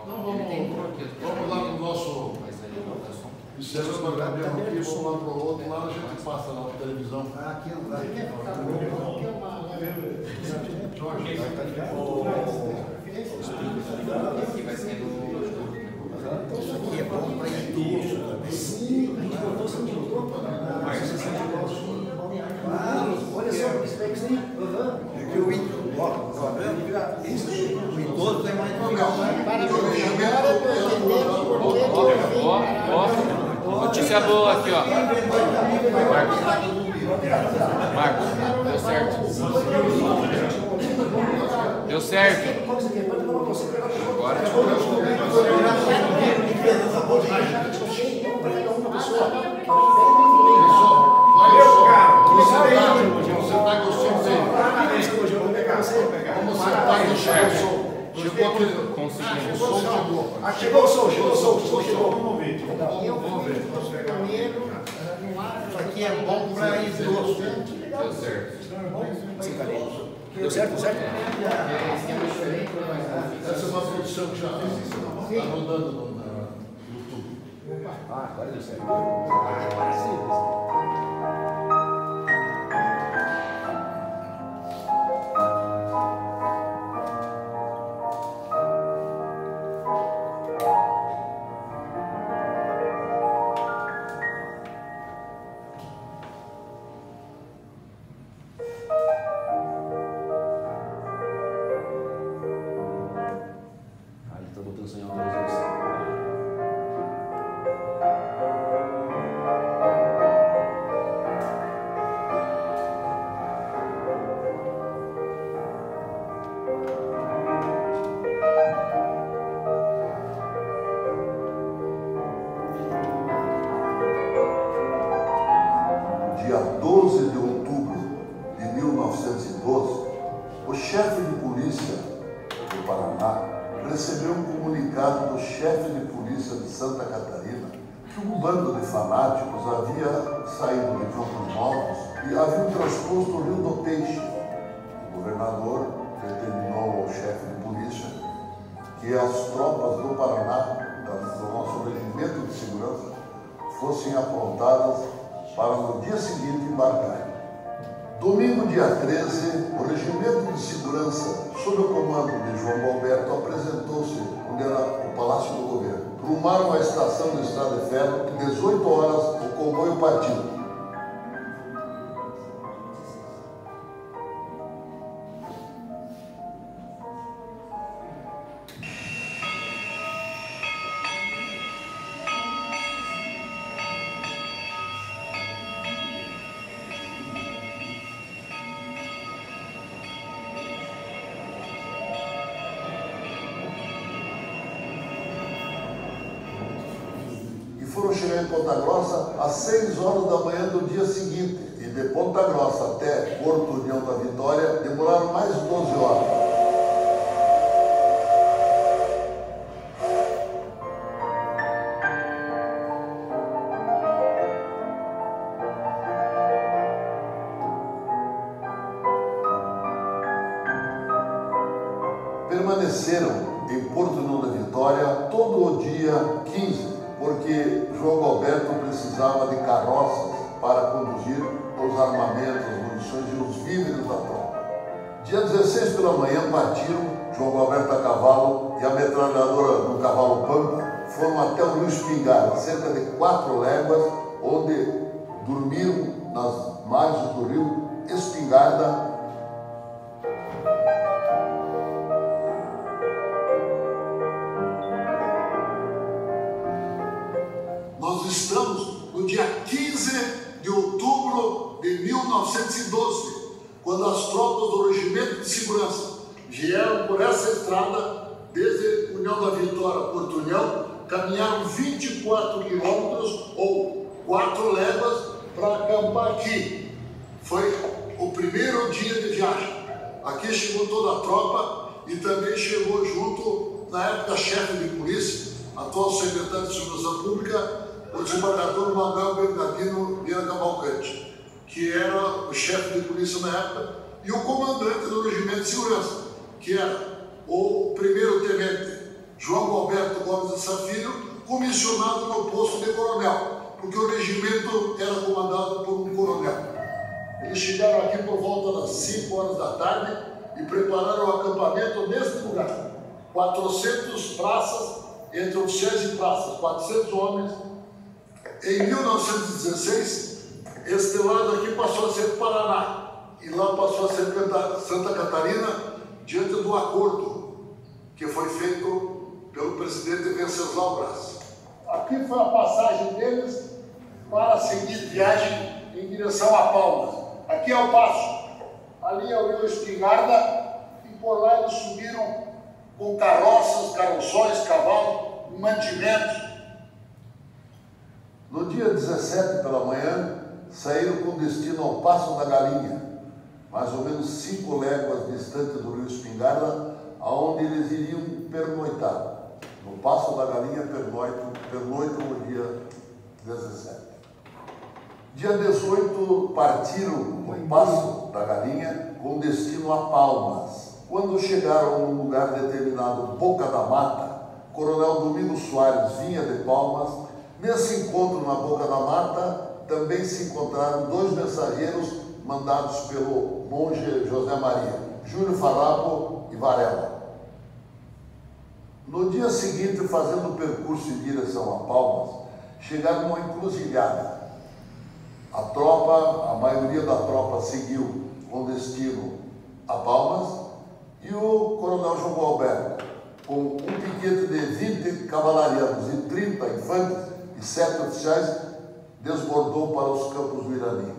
Vamos lá no nosso. Mas aí não dá som. Encerrando a Gabriel aqui, vamos lá para o outro lado, a gente passa lá na televisão. Aqui não vai. Aqui vai ser no. Isso aqui é bom para idoso também. Sim, a gente botou sim, de novo. Olha só, o specs aí. É que o idoso é mais legal. Ó, notícia boa aqui, ó. Marcos, deu certo. Deu certo. Agora. Vamos sentar e deixar o som. Chegou aquele. Conseguimos. Chegou o som, chegou. Vamos ver. Isso aqui é bom para idoso. Deu certo. Deu certo? Essa é uma produção que já está rodando no YouTube. Ah, agora deu certo. Agora sim. Dia 12 de outubro de 1912, o chefe de polícia do Paraná recebeu um comunicado do chefe de polícia de Santa Catarina que um bando de fanáticos havia saído de Campos Novos e haviam transposto o Rio do Peixe. O governador determinou ao chefe de polícia que as tropas do Paraná, do nosso regimento de segurança, fossem aprontadas para no dia seguinte embarcar. Domingo, dia 13, o regimento de segurança, sob o comando de João Alberto, apresentou-se onde era o Palácio do Governo. Rumaram à estação de Estrada de Ferro e 18 horas o comboio partiu. Foram chegar em Ponta Grossa às 6 horas da manhã do dia seguinte. E de Ponta Grossa até Porto União da Vitória demoraram mais 12 horas. Permaneceram em Porto União da Vitória todo o dia 15. Porque João Alberto precisava de carroças para conduzir os armamentos, as munições e os víveres da tropa. Dia 16 pela manhã partiram João Alberto a cavalo e a metralhadora no cavalo Pampa foram até o rio Espingarda, cerca de 4 léguas, onde dormiram nas margens do rio Espingarda. Nós estamos no dia 15 de outubro de 1912, quando as tropas do Regimento de Segurança vieram por essa estrada, desde União da Vitória, Porto União, caminharam 24 quilômetros ou 4 léguas para acampar aqui. Foi o primeiro dia de viagem. Aqui chegou toda a tropa e também chegou junto, na época, chefe de polícia, atual secretário de Segurança Pública, o desembargador Manuel Bernardino Vieira Cavalcante, que era o chefe de polícia na época, e o comandante do Regimento de Segurança, que era o primeiro-tenente João Alberto Gomes de Safilho, comissionado no posto de coronel, porque o regimento era comandado por um coronel. Eles chegaram aqui por volta das 5 horas da tarde e prepararam o acampamento neste lugar. 400 praças, entre oficiais e praças, 400 homens. Em 1916, este lado aqui passou a ser Paraná e lá passou a ser Santa Catarina, diante do acordo que foi feito pelo presidente Venceslau Braz. Aqui foi a passagem deles para seguir viagem em direção a Palmas. Aqui é o passo, ali é o rio Espingarda e por lá eles subiram com carroças, carroções, cavalos, mantimentos. No dia 17 pela manhã, saíram com destino ao Passo da Galinha, mais ou menos 5 léguas distante do rio Espingarda, aonde eles iriam pernoitar. No Passo da Galinha pernoitam no dia 17. Dia 18 partiram no Passo da Galinha com destino a Palmas. Quando chegaram num lugar determinado, Boca da Mata, Coronel Domingos Soares vinha de Palmas. Nesse encontro na Boca da Mata, também se encontraram 2 mensageiros mandados pelo monge José Maria, Júlio Farrapo e Varela. No dia seguinte, fazendo o percurso em direção a Palmas, chegaram numa encruzilhada. A tropa, a maioria da tropa seguiu com destino a Palmas e o coronel João Alberto, com um piquete de 20 cavalarianos e 30 infantes e 7 oficiais, desbordou para os campos do Irani.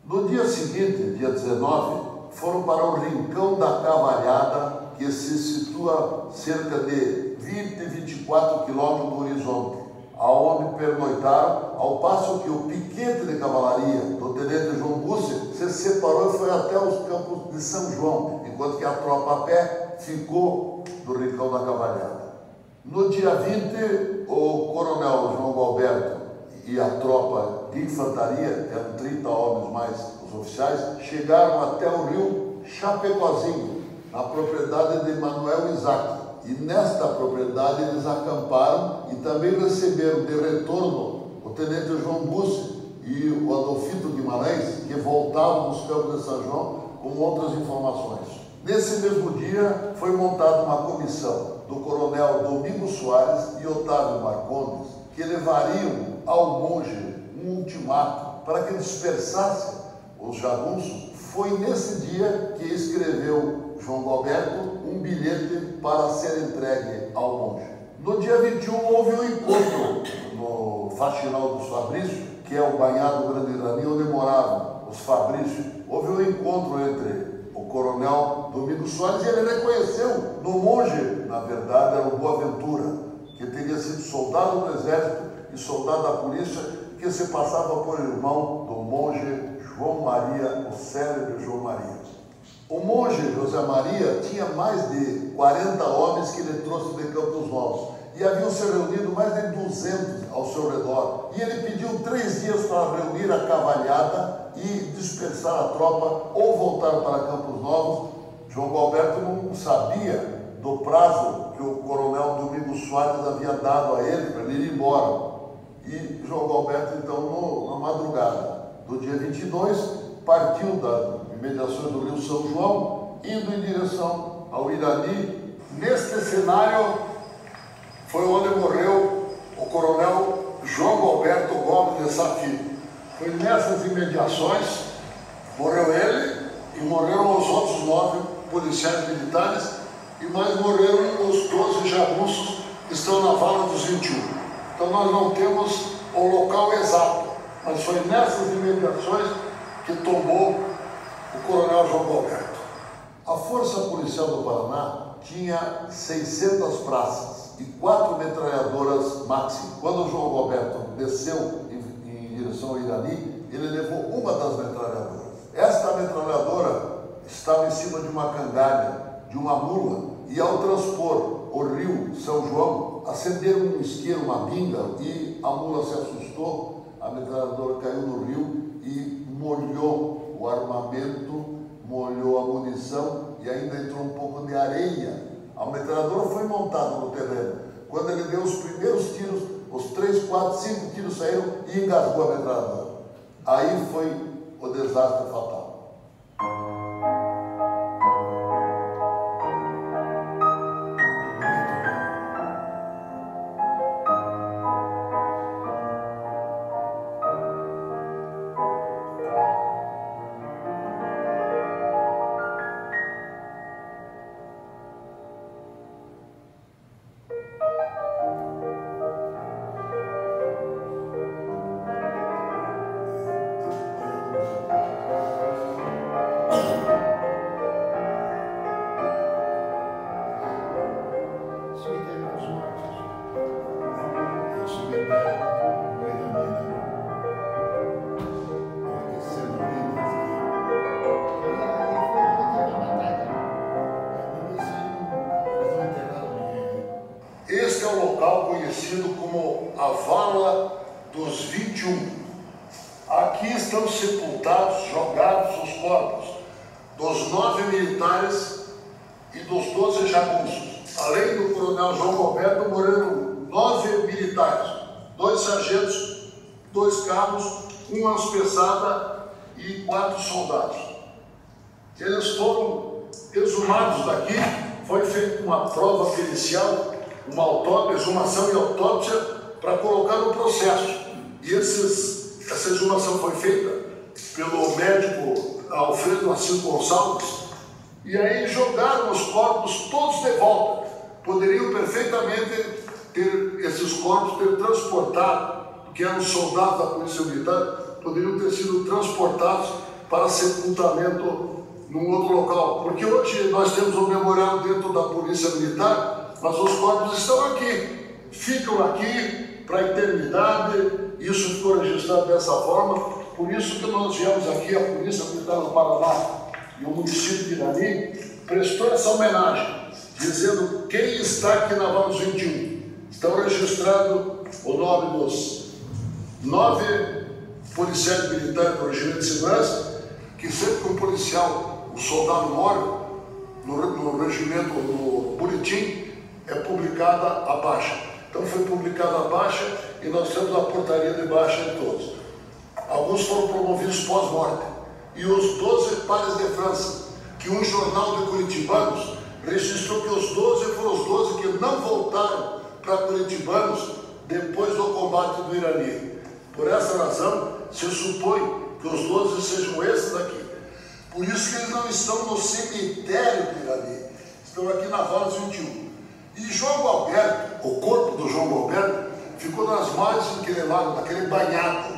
No dia seguinte, dia 19, foram para o Rincão da Cavalhada, que se situa cerca de 20 e 24 quilômetros do horizonte, aonde pernoitaram, ao passo que o piquete de cavalaria do tenente João Bussi se separou e foi até os campos de São João, enquanto que a tropa a pé ficou do Rincão da Cavalhada. No dia 20, o coronel João Alberto e a tropa de infantaria, eram 30 homens mais os oficiais, chegaram até o rio Chapecozinho, na propriedade de Manuel Isaac. E nesta propriedade eles acamparam e também receberam de retorno o tenente João Bussi e o Adolfito Guimarães, que voltavam dos campos de São João com outras informações. Nesse mesmo dia foi montada uma comissão do coronel Domingos Soares e Otávio Marcondes, que levariam ao monge um ultimato para que dispersasse os jagunços. Foi nesse dia que escreveu João Galberto um bilhete para ser entregue ao monge. No dia 21 houve um encontro no Faxinal dos Fabrícios, que é o banhado Grande Irani, onde moravam os Fabrícios. Houve um encontro entre o coronel Domingos Soares e ele reconheceu no monge, na verdade, era o Boaventura, que teria sido soldado do exército e soldado da polícia, que se passava por irmão do monge João Maria, o célebre João Maria. O monge José Maria tinha mais de 40 homens que ele trouxe de Campos Novos e haviam se reunido mais de 200 ao seu redor. E ele pediu 3 dias para reunir a cavalhada e dispersar a tropa ou voltar para Campos Novos. João Galberto não sabia do prazo que o coronel Domingos Soares havia dado a ele para ele ir embora. E João Galberto, então, na madrugada do dia 22, partiu das imediações do Rio São João, indo em direção ao Irani. Neste cenário foi onde morreu o coronel João Galberto Gomes de Safi. Foi nessas imediações, morreu ele e morreram os outros 9 policiais militares e mais morreram os 12 jagunços que estão na Vala dos 21. Então nós não temos o local exato, mas foi nessas imediações que tomou o coronel João Galberto. A Força Policial do Paraná tinha 600 praças e 4 metralhadoras Maxim. Quando o João Galberto desceu em direção ao Irani, ele levou uma das metralhadoras. Esta metralhadora estava em cima de uma cangalha, de uma mula, e ao transpor o rio São João, acenderam um isqueiro, uma binga, e a mula se assustou, a metralhadora caiu no rio e molhou o armamento, molhou a munição e ainda entrou um pouco de areia. A metralhadora foi montada no terreno. Quando ele deu os primeiros tiros, os 3, 4, 5 tiros saíram e engasgou a metralhadora. Aí foi o desastre fatal. Este é o local conhecido como a Vala dos 21. Aqui estão sepultados, jogados os corpos dos 9 militares e dos 12 jagunços. Além do coronel João Galberto, morreram 9 militares, 2 sargentos, 2 cabos, 1 aos-peçada e 4 soldados. Eles foram exumados daqui, foi feita uma prova pericial, uma autópsia, exumação e autópsia para colocar no processo. E essa exumação foi feita pelo médico Alfredo Assis Gonçalves, e aí jogaram os corpos todos de volta. Poderiam perfeitamente ter esses corpos ter transportado, porque eram soldados da Polícia Militar, poderiam ter sido transportados para sepultamento num outro local. Porque hoje nós temos um memorial dentro da Polícia Militar, mas os corpos estão aqui, ficam aqui para a eternidade. Isso ficou registrado dessa forma, por isso que nós viemos aqui, a Polícia Militar do Paraná e o município de Irani prestou essa homenagem, dizendo quem está aqui na Vala dos 21. Estão registrados o nome dos 9 policiais militares do regimento de segurança, que sempre que um policial, um soldado morre, no regimento, no boletim, é publicada a baixa. Então foi publicada a baixa e nós temos a portaria de baixa em todos. Alguns foram promovidos pós-morte. E os 12 pares de França, que um jornal de curitibanos registrou que os 12 foram os 12 que não voltaram para curitibanos depois do combate do Irani. Por essa razão, se supõe que os 12 sejam esses daqui. Por isso que eles não estão no cemitério do Irani, estão aqui na Valas 21. E João Gualberto, o corpo do João Gualberto, ficou nas margens daquele lago, daquele banhado,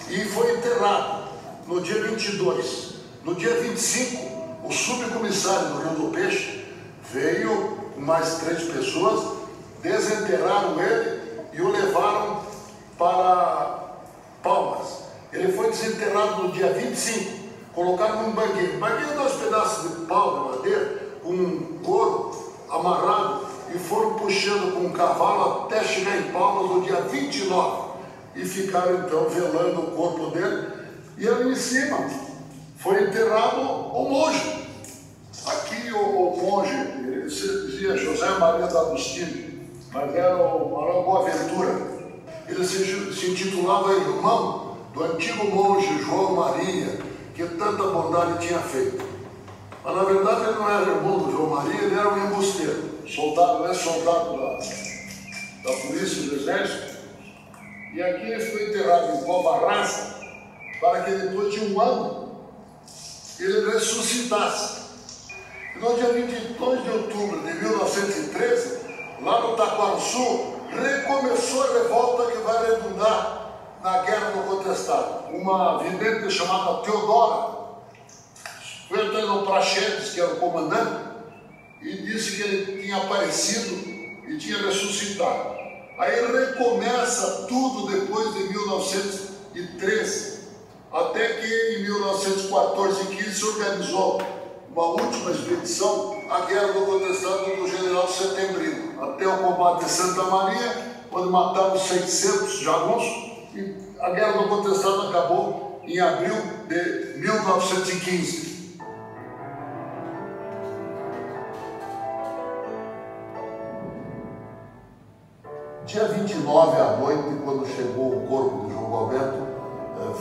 e foi enterrado no dia 22. No dia 25, o subcomissário do Rio do Peixe veio com mais 3 pessoas, desenterraram ele e o levaram para Palmas. Ele foi desenterrado no dia 25, colocaram num banheiro. Banheiro, 2 pedaços de pau de madeira, com um couro amarrado, e foram puxando com um cavalo até chegar em Palmas no dia 29. E ficaram então velando o corpo dele. E ali em cima foi enterrado o monge. Aqui o monge, ele se dizia José Maria do Agostinho, mas era o Barão Boaventura. Ele se intitulava irmão do antigo monge João Maria, que tanta bondade tinha feito. Mas na verdade ele não era irmão do João Maria, ele era um embusteiro, soldado, né? Soldado da polícia e do exército. E aqui ele foi enterrado em Cova Rasa, para que depois de um ano ele ressuscitasse. E no dia 22 de outubro de 1913, lá no Taquarussu, recomeçou a revolta que vai redundar na Guerra do Contestado. Uma vidente chamada Teodora foi até no Praxedes, que era o comandante, e disse que ele tinha aparecido e tinha ressuscitado. Aí recomeça tudo depois de 1913, até que em 1914 e 15 se organizou uma última expedição, a Guerra do Contestado do General Setembrino, até o combate de Santa Maria, onde mataram 600 jagunços, e a Guerra do Contestado acabou em abril de 1915. Dia 29 à noite, quando chegou o corpo de João Gualberto,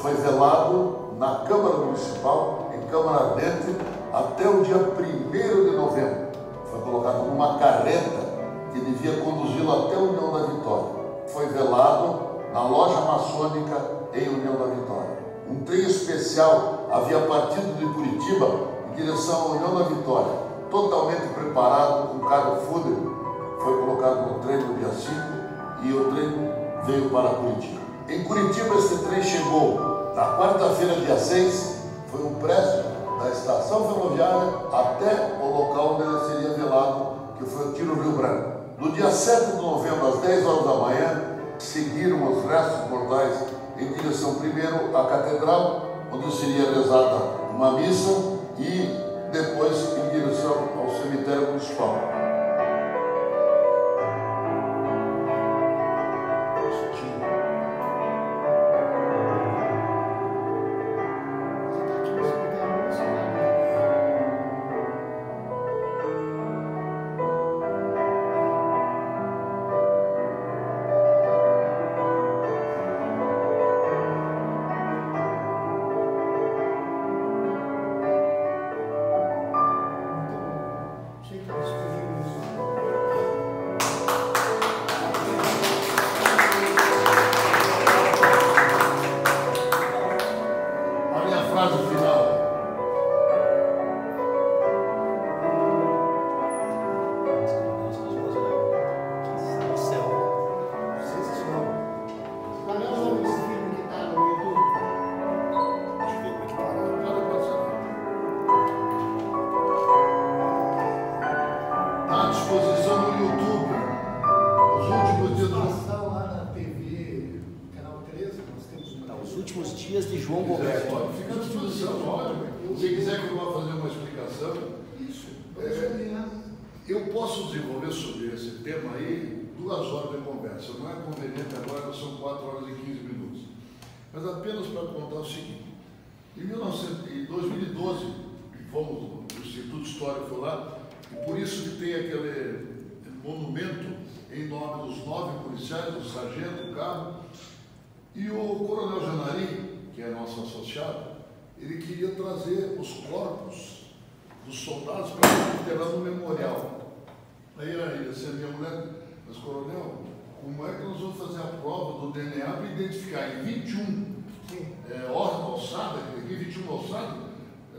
foi velado na Câmara Municipal, em Câmara Ardente, até o dia 1º de novembro. Foi colocado numa carreta que devia conduzi-lo até a União da Vitória. Foi velado na loja maçônica em União da Vitória. Um trem especial havia partido de Curitiba em direção à União da Vitória, totalmente preparado com carro fúnebre. Foi colocado no trem no dia 5 e o trem veio para Curitiba. Em Curitiba, esse trem chegou na quarta-feira, dia 6, foi um prédio da estação ferroviária até o local onde ele seria velado, que foi o Tiro Rio Branco. No dia 7 de novembro, às 10 horas da manhã, seguiram os restos mortais em direção primeiro à catedral, onde seria rezada uma missa, e depois em direção ao cemitério municipal. Eu posso desenvolver sobre esse tema aí 2 horas de conversa, não é conveniente agora, são 4 horas e 15 minutos. Mas apenas para contar o seguinte: em 2012, fomos, o Instituto Histórico foi lá, E por isso que tem aquele monumento em nome dos 9 policiais, do sargento, o cabo. E o coronel Janari, que é nosso associado, ele queria trazer os corpos dos soldados para enterrar no memorial. Aí ele disse, minha mulher, mas coronel, como é que nós vamos fazer a prova do DNA para identificar em 21 alçada, aqui 21 alçada?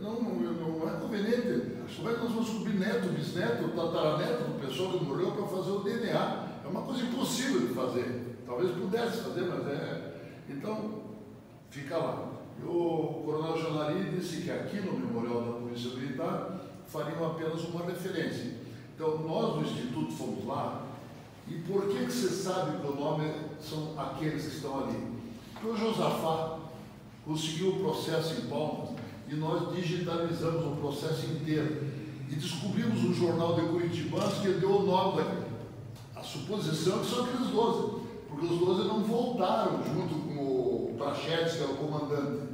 Não é conveniente. Como é que nós vamos descobrir neto, bisneto, tataraneto do pessoal que morreu para fazer o DNA? É uma coisa impossível de fazer. Talvez pudesse fazer, mas Então, fica lá. E o coronel Janari disse que aqui no Memorial da Polícia Militar fariam apenas uma referência. Então, nós do Instituto fomos lá. E por que você sabe que o nome são aqueles que estão ali? Porque o Josafá conseguiu o processo em Palmas e nós digitalizamos o processo inteiro. E descobrimos um jornal de curitibanos que deu o nome daquele. A suposição é que são aqueles 12, porque os 12 não voltaram junto com o Prachetes, que era o comandante.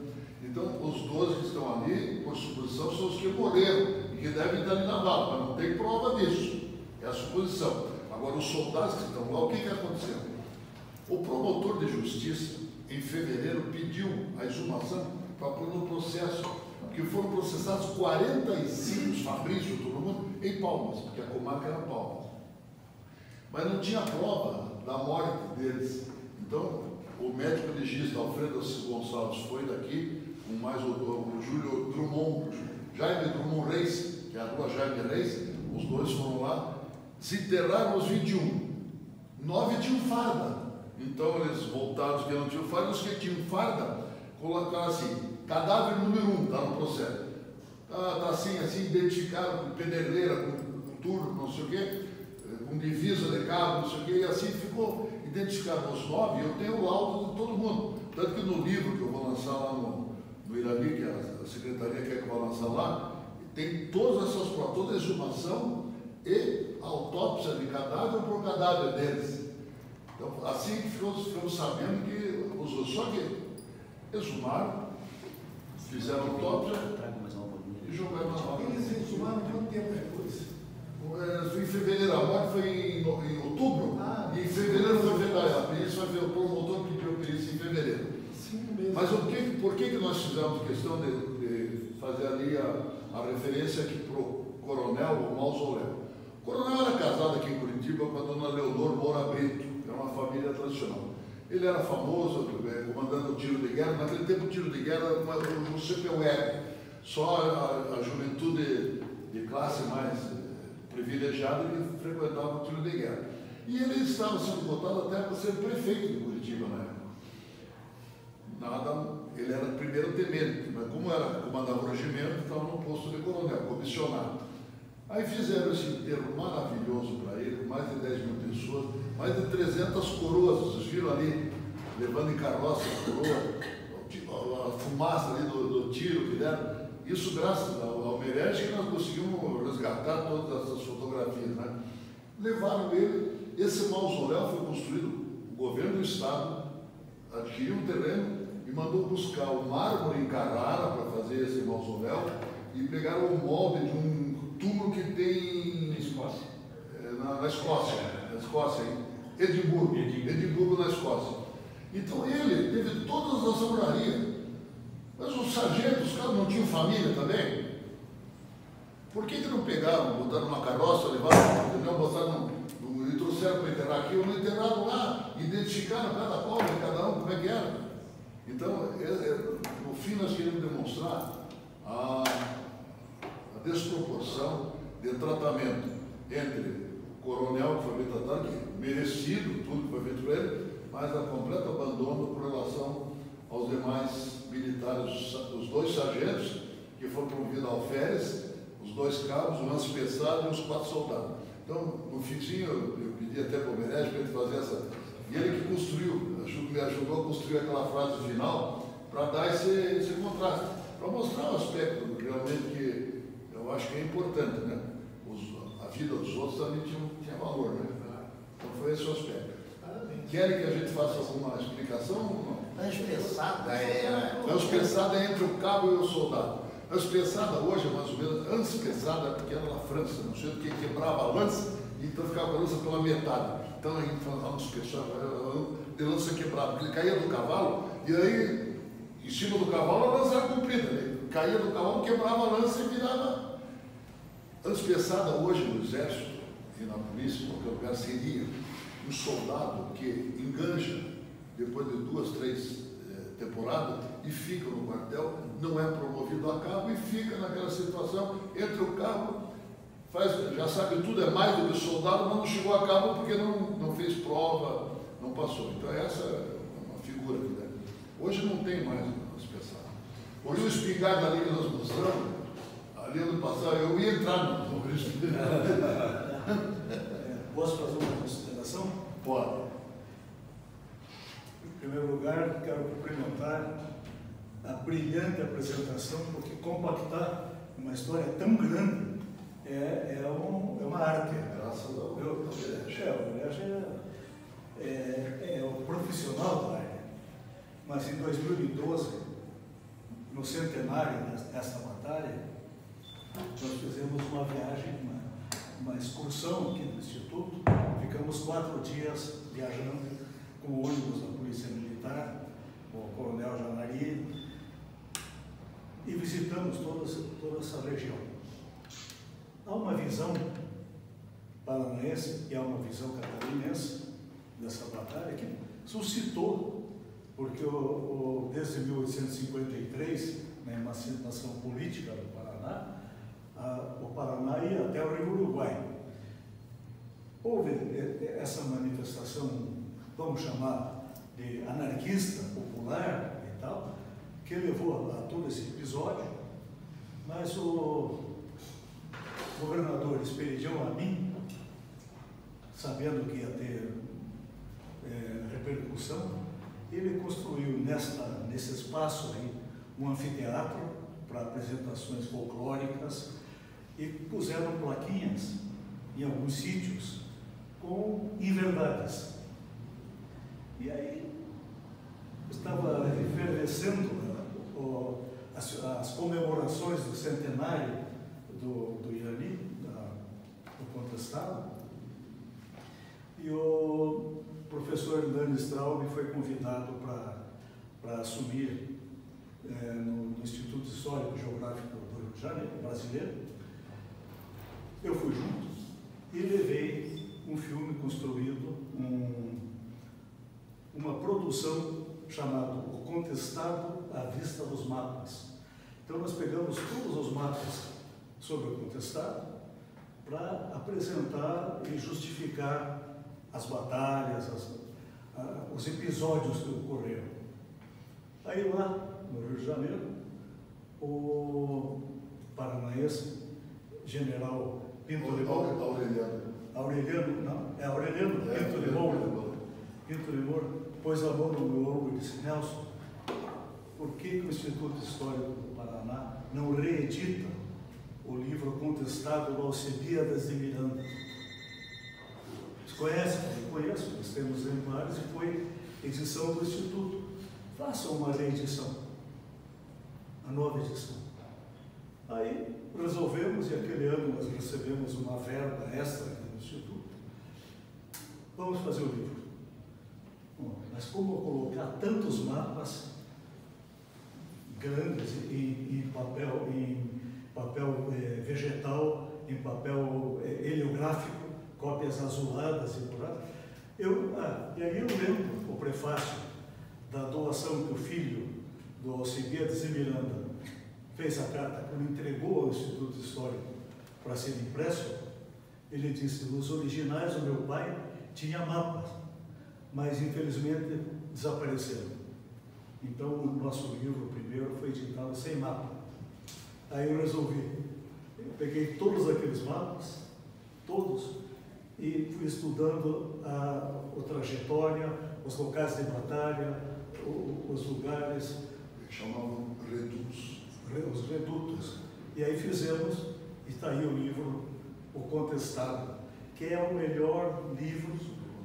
Então, os 12 que estão ali, por suposição, são os que morreram e que devem estar ali na bala, mas não tem prova disso. É a suposição. Agora, os soldados que estão lá, o que aconteceu? O promotor de justiça, em fevereiro, pediu a exumação para pôr no processo, porque foram processados 45 Fabrício, todo mundo, em Palmas, porque a comarca era Palmas. Mas não tinha prova da morte deles. Então, o médico legista Alfredo Assis Gonçalves foi daqui, com mais o Júlio Drummond, Jaime Drummond Reis, que é a rua Jaime Reis, os dois foram lá, se enterraram os 21. 9 tinham farda. Então, eles voltaram, os que não tinham farda, os que tinham farda, colocaram assim, cadáver número 1, está no processo. Está assim, identificado com pederneira, com turno, não sei o quê, com divisa de cabo, não sei o quê, e assim ficou identificado os 9, eu tenho o laudo de todo mundo. Tanto que no livro que eu vou lançar lá no Irabi, que a secretaria quer que eu vou lançar lá, tem todas essas provas, toda a exumação e a autópsia de cadáver por cadáver deles. Então, assim que ficamos sabendo que os só que exumaram, fizeram autópsia e jogaram na roda. Eles exumaram quanto tempo depois? Em fevereiro, a morte foi em outubro, e em fevereiro foi feita a perícia, o promotor pediu a perícia em fevereiro. Sim, mesmo. Mas por que nós fizemos questão de fazer ali a referência aqui para o coronel, o mausoléu? O coronel era casado aqui em Curitiba com a dona Leonor Moura Brito, era uma família tradicional. Ele era famoso, comandando o tiro de guerra. Naquele tempo o tiro de guerra era um CPUR, só a juventude de classe mais privilegiada que frequentava o tiro de guerra. E ele estava sendo votado até para ser prefeito de Curitiba na época. Ele era primeiro tenente, mas como comandava o regimento, estava no posto de coronel, comissionado. Aí fizeram esse enterro maravilhoso para ele, mais de 10 mil pessoas, mais de 300 coroas, vocês viram ali, levando em carroça a coroa, a fumaça ali do tiro que deram. Isso graças ao Meirelles que nós conseguimos resgatar todas essas fotografias, né? Levaram ele, esse mausoléu foi construído, o governo do estado adquiriu um terreno e mandou buscar o mármore em Carrara para fazer esse mausoléu e pegaram o molde de um túmulo que tem na Escócia, em Edimburgo, na Escócia. Então ele teve todas as honrarias. Mas os sargentos, os caras não tinham família também? Por que não pegaram, botaram numa carroça, levaram, entendeu? Botaram e trouxeram para enterrar aqui, ou não enterraram lá, identificaram cada pobre, cada um, como é que era? Então, no fim, nós queremos demonstrar a desproporção de tratamento entre o coronel que foi feito tratado, que merecido tudo que foi feito por ele, mas a completo abandono com relação aos demais militares, os 2 sargentos que foram promovidos a alferes, os 2 cabos, o lance pesado e os 4 soldados. Então, no finzinho, eu pedi até para o Meirelles para ele fazer essa... E ele que construiu, me ajudou a construir aquela frase final para dar esse contraste, para mostrar o aspecto realmente que eu acho que é importante, né? A vida dos outros também tinha valor, né? Então foi esse o aspecto. Querem que a gente faça alguma explicação ou não? A expressada A expressada é entre o cabo e o soldado. As pesadas hoje, mais ou menos, antes pesada, porque era na França, não sei o que, quebrava a lança, então ficava com a lança pela metade. Então a gente falava nos pessoal, de lança quebrada, porque ele caía do cavalo, e aí, em cima do cavalo, a lança era comprida, né? Caía do cavalo, quebrava a lança e virava. Antes pesada hoje no exército e na polícia, em qualquer lugar, seria um soldado que enganja depois de 2, 3 temporadas e fica no quartel, não é promovido a cabo e fica naquela situação, entra o cabo, já sabe tudo, é mais do que soldado, mas não chegou a cabo porque não fez prova, não passou. Então essa é uma figura aqui, né? Hoje não tem mais as pesadas. Hoje o espingarda ali que nós mostramos, ali ano passado, eu ia entrar no espingarda. Posso fazer uma consideração? Pode. Em primeiro lugar, quero cumprimentar a brilhante apresentação, porque compactar uma história tão grande é uma arte. Graças a Deus. O Guilherme é o profissional da área. Mas em 2012, no centenário desta batalha, nós fizemos uma viagem, uma excursão aqui no Instituto. Ficamos 4 dias viajando com o ônibus da Polícia Militar, o Coronel Janari, e visitamos toda essa região. Há uma visão paranaense e há uma visão catarinense dessa batalha que suscitou, porque desde 1853, na emancipação política do Paraná, o Paraná ia até o Rio Uruguai. Houve essa manifestação, vamos chamar de anarquista, popular e tal, que levou a todo esse episódio, mas o governador Esperidião Amin, sabendo que ia ter repercussão, ele construiu nesse espaço aí um anfiteatro para apresentações folclóricas e puseram plaquinhas em alguns sítios com inverdades. E aí estava efervescendo as comemorações do centenário do Irani, do contestado, e o professor Hernani Straub foi convidado para assumir no Instituto Histórico e Geográfico do Rio de Janeiro, brasileiro. Eu fui junto e levei um filme construído, uma produção chamada O Contestado à Vista dos Mapas. Então nós pegamos todos os mapas sobre o contestado para apresentar e justificar as batalhas, os episódios que ocorreram. Aí lá, no Rio de Janeiro, o paranaense general Pinto de Moura, Pinto de Moura, pôs a mão no meu ombro e disse: Nelson, por que o Instituto Histórico do Paraná não reedita o livro contestado do Alcebiades de Miranda? Vocês conhecem? Eu conheço, nós temos exemplares e foi edição do Instituto. Façam uma reedição, a nova edição. Aí resolvemos, e aquele ano nós recebemos uma verba extra aqui no Instituto. Vamos fazer o livro. Bom, mas como colocar tantos mapas grandes em papel vegetal, em papel heliográfico, cópias azuladas e douradas? E aí eu lembro o prefácio da doação que o filho do Alcibiades de Miranda fez a carta, quando entregou ao Instituto Histórico para ser impresso. Ele disse: os originais do meu pai tinham mapas, mas infelizmente desapareceram. Então o nosso livro primeiro foi editado sem mapa. Aí eu resolvi, eu peguei todos aqueles mapas, todos, e fui estudando a trajetória, os locais de batalha, os lugares. Chamavam redutos. Os redutos. E aí fizemos, e está aí o livro O Contestado, que é o melhor livro,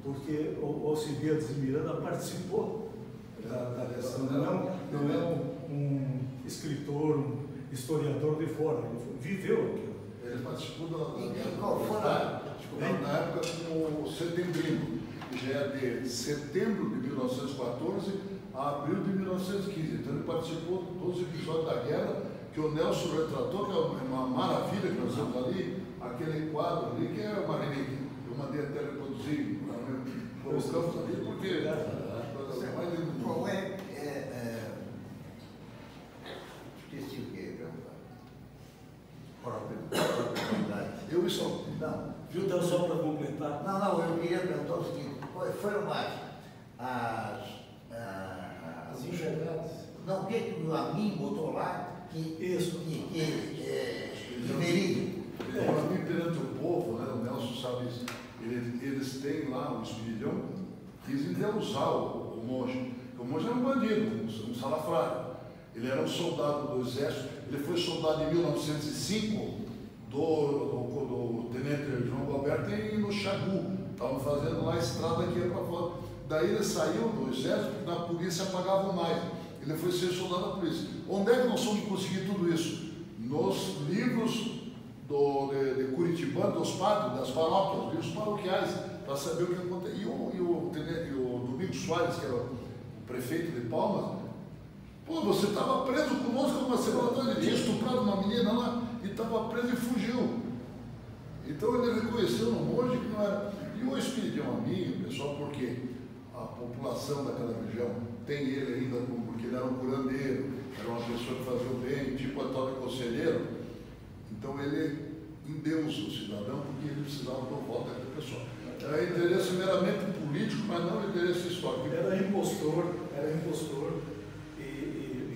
porque o Alcibiades de Miranda participou da questão. Não é um escritor, historiador de fora, viveu aquilo. Ele participou da E guerra qual foi na época como setembrino, que já é de setembro de 1914 a abril de 1915. Então ele participou de todos os episódios da guerra, que o Nelson retratou, que é uma maravilha que nós temos ali, aquele quadro ali, que é uma relíquia. Eu mandei até reproduzir, colocamos ali, porque mais lindo do Qual mundo. Esqueci o que é perguntar. Eu estou. Não. Então, só para completar, Não, eu queria perguntar o seguinte, foram As enxergadas. não, o que o Amin botou lá que Isso. verídico. Para mim, perante o povo, né, o Nelson sabe isso, eles têm lá o espelhão, quis endeusar o monge. O monge era um bandido, um salafrário. Ele era um soldado do exército, ele foi soldado em 1905 do tenente João Galberto no Xagu. Estavam fazendo lá a estrada que ia para fora. Daí ele saiu do exército, porque na polícia pagavam mais. Ele foi ser soldado da polícia. Onde é que nós vamos conseguir tudo isso? Nos livros de Curitibano, dos padres, das paróquias, livros paroquiais, para saber o que aconteceu. E o Domingos Soares, que era o prefeito de Palmas, pô, você estava preso conosco uma semana atrás, ele tinha estuprado uma menina lá e estava preso e fugiu. Então ele reconheceu no monge que não era. E o Espiridião Amin, pessoal, porque a população daquela região tem ele ainda, porque ele era um curandeiro, era uma pessoa que fazia o bem, tipo Antônio Conselheiro. Então ele endeusa o cidadão porque ele precisava do voto daquela pessoa. Era interesse meramente político, mas não interesse histórico. era impostor.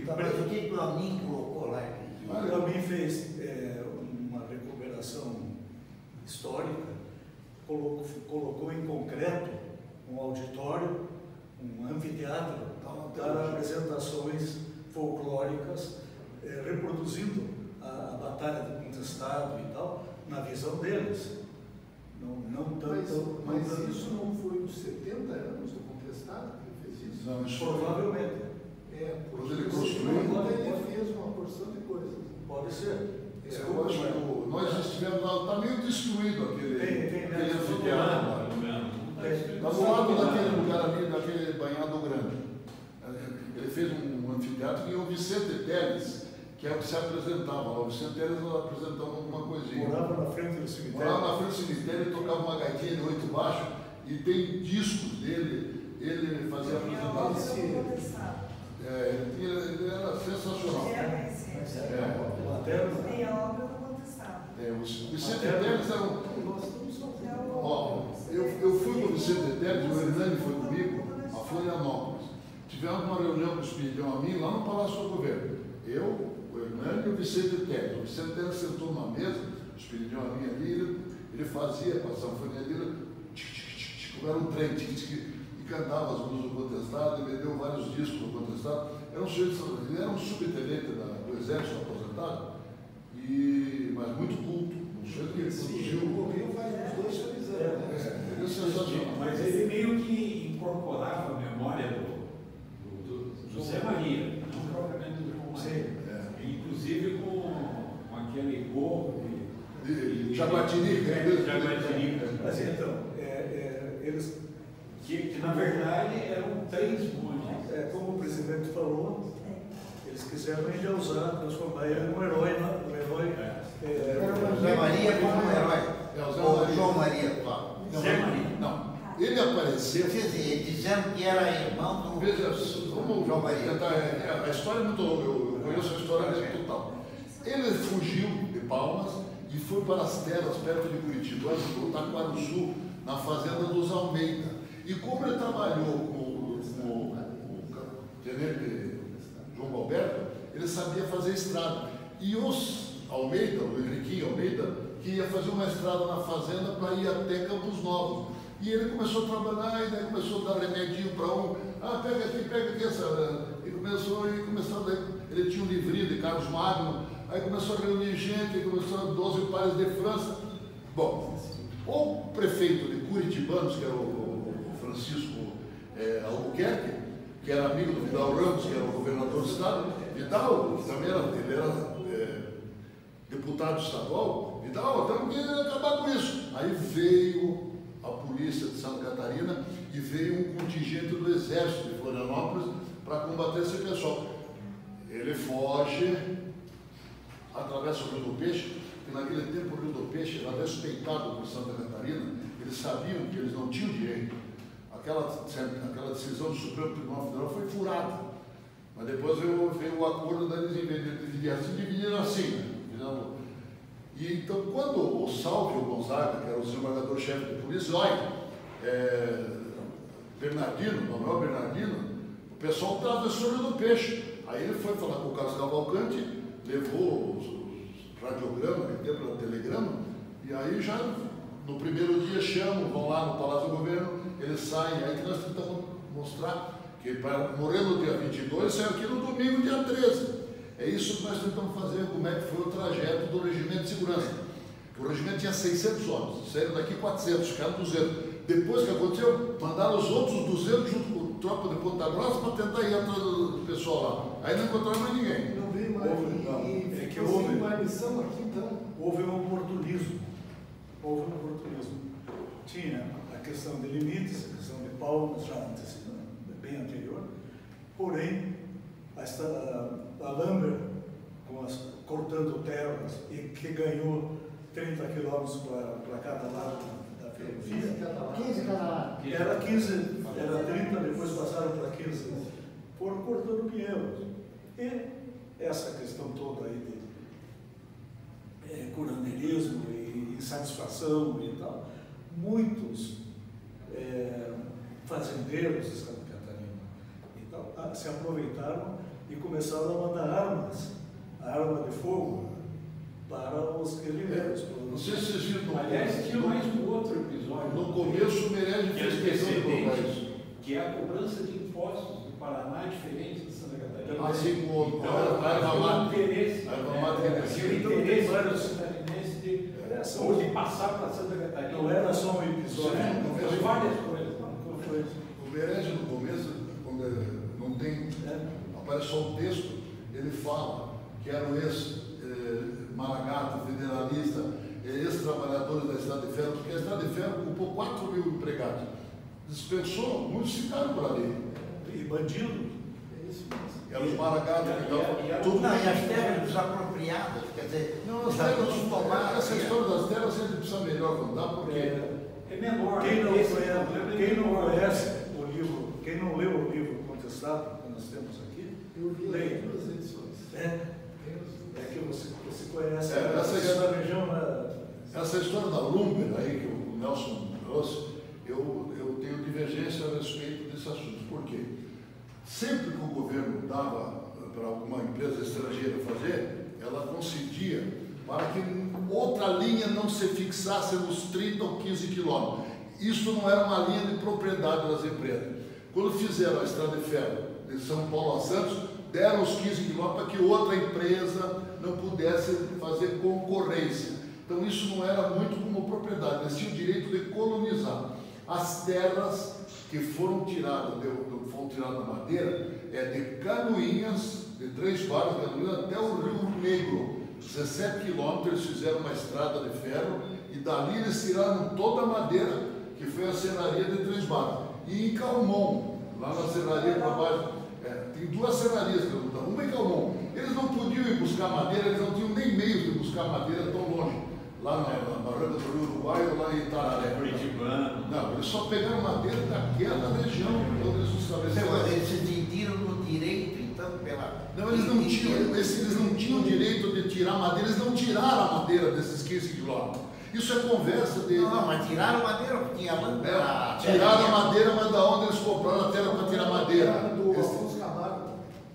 Tá, mas o que o Amin colocou lá? Também fez uma recuperação histórica, colocou em concreto um auditório, um anfiteatro para apresentações folclóricas, reproduzindo a Batalha do Contestado e tal, na visão deles. Não tanto. Mas isso não foi nos 70 anos do Contestado que ele fez isso? Não, isso Provavelmente. Quando ele Porque construiu, ele fez uma porção de coisas. Pode ser. eu acho que nós estivemos lá, está meio destruído aquele anfiteatro. Está do lado daquele lugar ali, daquele banhado grande. Ele fez um anfiteatro e o Vicente Teles, que é o que se apresentava lá. O Vicente Teles apresentava alguma coisinha. Morava na frente do cemitério. Morava na frente do cemitério, ele tocava uma gaitinha de 8 baixo e tem discos dele, ele fazia apresentações. Ele era sensacional. Tem a obra do Contestado. O Vicente Teles era um. Eu fui com o Vicente Teles, o Hernani foi comigo a Florianópolis. Tivemos uma reunião com o Espiridião Amin lá no Palácio do Governo. Eu, o Hernani e o Vicente Teles. O Vicente Teles sentou numa mesa, o Espiridião Amin ali, ele fazia com a sanfonia dele, como era um trem, e cantava as músicas do Contestado, ele vendeu vários discos do Contestado. Ele era um subtenente do Exército aposentado, mas muito culto. Um sujeito que produziu. Morreu faz uns 2 ou 3 anos. Ele é sensacional. Mas ele meio que incorporava a memória do José Maria, não propriamente do João Maria. Inclusive com aquele gorro de Jaguatirica. Mas então, eles. Que na verdade eram 3 monges. Como o presidente falou, eles quiseram endeusar, transformar ele num herói. José Maria como um herói. Ou João Maria, claro. José Maria. Não. Ele apareceu. Quer dizer, dizendo que era irmão do Veja, como João Maria. a história é muito longa, eu conheço a história dele total. Ele fugiu de Palmas e foi para as terras perto de Curitiba, no Taquaruçu, na fazenda dos Almeida. E como ele trabalhou com o tenente João Galberto, ele sabia fazer estrada. E os Almeida, o Henriquinho Almeida, que ia fazer uma estrada na fazenda para ir até Campos Novos. E ele começou a trabalhar, e daí começou a dar remedinho para um. Pega aqui, essa. E começou, ele tinha um livrinho de Carlos Magno, aí começou a reunir gente, começou a 12 pares de França. Bom, o prefeito de Curitibanos, que era o Francisco Albuquerque, que era amigo do Vidal Ramos, que era o governador do estado, Vidal, que também era deputado estadual, e tal, temos que acabar com isso. Aí veio a polícia de Santa Catarina e veio um contingente do Exército de Florianópolis para combater esse pessoal. Ele foge, atravessa o Rio do Peixe, e naquele tempo o Rio do Peixe era respeitado por Santa Catarina, eles sabiam que eles não tinham direito. Aquela decisão do Supremo Tribunal Federal foi furada, mas depois veio o acordo deles dividiram assim, né? E então, quando o Salvio Gonzaga, que era o desembargador-chefe de polícia, olha, Manuel Bernardino, o pessoal atravessou o Rio do Peixe. Aí ele foi falar com o Carlos Cavalcante, levou os radiogramas, pelo telegrama, e aí já no primeiro dia chamam, vão lá no Palácio do Governo, eles saem, aí que nós tentamos mostrar que para morrer no dia 22, saiu aqui no domingo, dia 13. É isso que nós tentamos fazer, como é que foi o trajeto do Regimento de Segurança. O regimento tinha 600 homens, saíram daqui 400, ficaram 200. Depois que aconteceu, mandaram os outros 200 junto com a tropa de Ponta Grossa para tentar ir atrás do pessoal lá. Aí não encontraram mais ninguém. Não veio mais ninguém. É que houve uma missão aqui, então. Houve um oportunismo. Tinha a questão de limites, a questão de palmas, já bem anterior. Porém, a Lambert, cortando terras, e que ganhou 30 quilômetros para cada lado da ferrovia. 15 cada lado. Era 15, era 30, depois passaram para 15. Foram cortando pinheiros. E essa questão toda aí de curandeirismo e insatisfação e tal, muitos fazendeiros de Santa Catarina e tal, se aproveitaram e começaram a mandar arma de fogo para os guerrilheiros. Não sei se vocês viram. Aliás, tinha mais um outro episódio. No começo, o Meirelles fez questão de colocar isso. Que é a cobrança de impostos do Paraná diferente de Santa Catarina. Assim como então, a erva mate. Interesse. A erva mate Tinha interesse catarinense de passar para Santa Catarina. Não era só um episódio. Foi várias coisas. O Meirelles, no começo, quando não tem, aparece só o texto, ele fala que eram ex-Maragato, federalista, ex-trabalhadores da Estrada de Ferro, porque a Estrada de Ferro ocupou 4 mil empregados. Dispensou, muitos ficaram por ali. E bandido. É isso mesmo. Eram os Maragatos, tudo. Não, e as terras desapropriadas, quer dizer, Não, as já terras, todos tomaram. essa história das terras a gente precisa melhor contar, porque É menor. Quem não menor. conhece o livro, quem não leu o livro Contestado, que nós temos aqui, Eu vi leia. as duas edições. É que você conhece essa a região. essa história da Lumber aí que o Nelson trouxe, eu tenho divergência a respeito desse assunto. Por quê? Sempre que o governo dava para alguma empresa estrangeira fazer, ela concedia para que outra linha não se fixasse nos 30 ou 15 quilômetros. Isso não era uma linha de propriedade das empresas. Quando fizeram a estrada de ferro de São Paulo a Santos, deram os 15 quilômetros para que outra empresa não pudesse fazer concorrência. Então isso não era muito como propriedade, eles tinham o direito de colonizar. As terras que foram tiradas da madeira de Canoinhas, de 3 barras de Canoinhas até o Rio Negro. 17 quilômetros eles fizeram uma estrada de ferro e dali eles tiraram toda a madeira, que foi a serraria de 3 barras. E em Calmon, lá na serraria para baixo, tem 2 serrarias, uma em Calmon. Eles não podiam ir buscar madeira, eles não tinham nem meios de buscar madeira tão longe. Lá na barranca do Rio Uruguai ou lá em Itararé. Curitibano. Não, eles só pegaram madeira daquela região, onde eles se estabeleceram. Eles se dividiram no direito, então, pela... Não, eles não tinham direito de tirar madeira, eles não tiraram a madeira desses 15 quilômetros. Isso é conversa de... Não, mas tiraram a madeira, porque tinha lâmpada. Tiraram a madeira, mas da onde eles compraram a terra para tirar madeira? Do Afonso Camargo.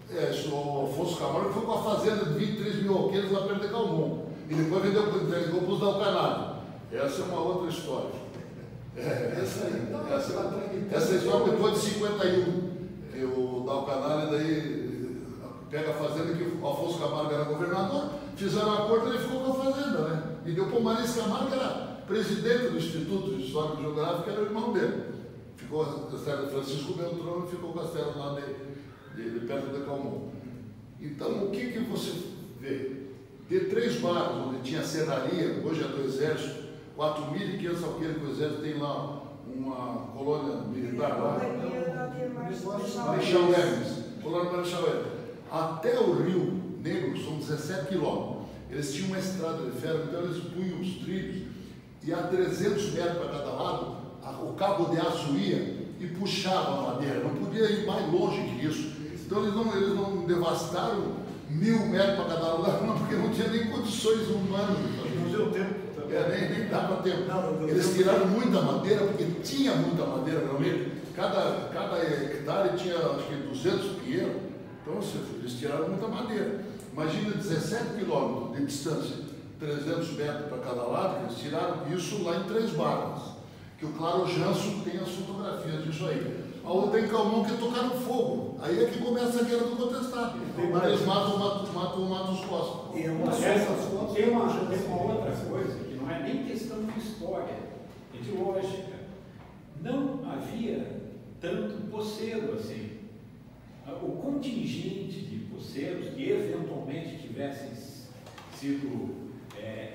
Isso, o Afonso Camargo foi com a fazenda de 23 mil alqueires lá perto de Calmon. E depois entregou para os Dalcanado. Essa é uma outra história. Essa história depois de 51, que o Dalcanado daí pega a fazenda que o Afonso Camargo era governador, fizeram um acordo e ele ficou com a fazenda, né? E deu para o Maris Camargo, que era presidente do Instituto de História Geográfica, era o irmão dele. Ficou a terra de Francisco Beltrão e ficou com as terras lá de perto de Calmon. Então, o que você vê? de 3 bairros, onde tinha serraria, hoje é do Exército, 4.500 alqueires que o Exército tem lá, uma colônia militar lá, Marechal Hermes, colônia Marechal Hermes, até o Rio Negro são 17 quilômetros. Eles tinham uma estrada de ferro, então eles punham os trilhos e a 300 metros para cada lado, o cabo de aço ia e puxava a madeira, não podia ir mais longe que isso. Então eles não devastaram 1.000 metros para cada lado, não, porque não tinha nem condições humanas de fazer Não isso. deu tempo também. Nem dava tempo. Não, Eles tiraram muita madeira, porque tinha muita madeira realmente. Cada hectare tinha, acho que 200 pinheiros. Então, eles tiraram muita madeira. Imagina 17 quilômetros de distância, 300 metros para cada lado, eles tiraram isso lá em 3 barras. Que o Claro Janso tem as fotografias disso aí. A outra em Calmon que tocaram fogo. Aí é que começa a guerra do contestado. Eles matam os postos. Tem uma outra coisa que não é nem questão de história, é de lógica. Não havia tanto poceiro assim. O contingente de poceiros que eventualmente tivessem sido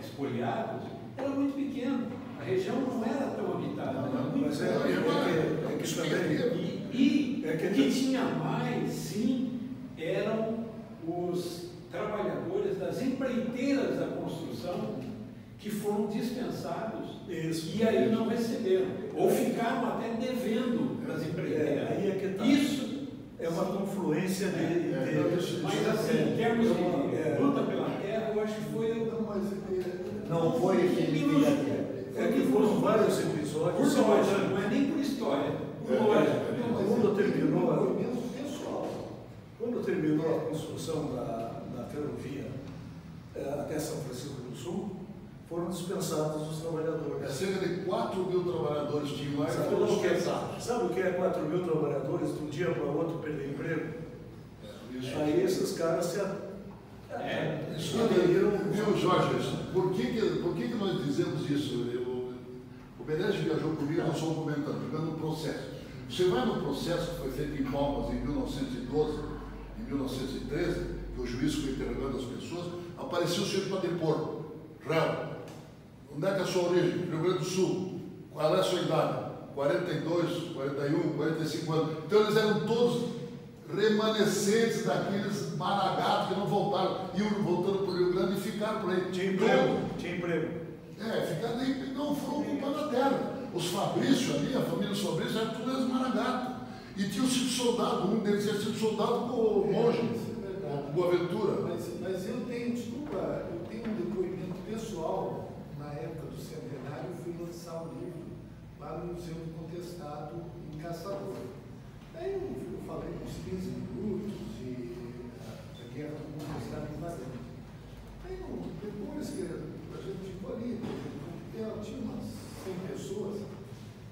espoliados era muito pequeno. A região não era tão habitada. Mas é que isso também... E o que tinha mais, sim, eram os trabalhadores das empreiteiras da construção que foram dispensados e aí não receberam, ou ficaram até devendo das empreiteiras. Aí é que tá. Isso é uma confluência de... Mas assim, em termos de luta pela terra, eu acho que foi... Não foi Felipe. É que foram vários episódios. Por lógica, não é nem por história. Por lógica. Quando terminou a construção da ferrovia até São Francisco do Sul, foram dispensados os trabalhadores. Cerca de 4.000 trabalhadores tinham lá e foram dispensados. Sabe o que é 4.000 trabalhadores de um dia para o outro perder emprego? Aí esses caras se Isso viu, Jorge? Por que nós dizemos isso? O Benedito viajou comigo, nós só comentando, jogando no processo. Você vai no processo que foi feito em Palmas em 1912, em 1913, que o juiz foi interrogando as pessoas, apareceu o senhor para depor. Réu, onde é que é a sua origem? Rio Grande do Sul. Qual é a sua idade? 42, 41, 45 anos. Então eles eram todos remanescentes daqueles maragatos que não voltaram, iam voltando para o Rio Grande e ficaram por aí. Tinha emprego. Tinha emprego. Ficaram aí, não foram ocupando a terra. Os Fabrício ali, a família dos Fabrício, eram todos eles maragatos. E tinham sido soldado, um deles tinha sido soldado com o monge, com Boaventura. Mas eu tenho, desculpa, eu tenho um depoimento pessoal, na época do centenário, eu fui lançar um livro lá no Museu do Contestado, em Caçador. Aí eu falei uns 15 minutos e a guerra do contestado invadindo. Aí depois que a gente ficou ali, tinha umas 100 pessoas,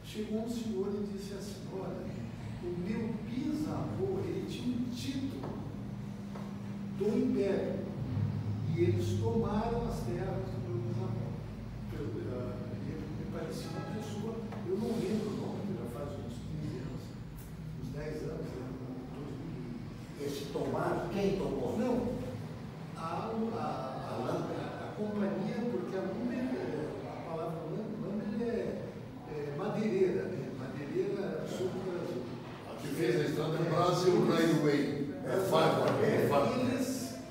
chegou um senhor e disse assim, olha, o meu bisavô, ele tinha um título do Império e eles tomaram as terras do meu bisavô. Ele me parecia uma pessoa, eu não lembro o nome, já faz uns 15 anos, uns 10 anos, Esse tomar, quem tomou? Não, a companhia, porque a palavra Lumber é madeireira, né? Madeireira sul do Brasil. A que fez a estrada é Brasil Railway.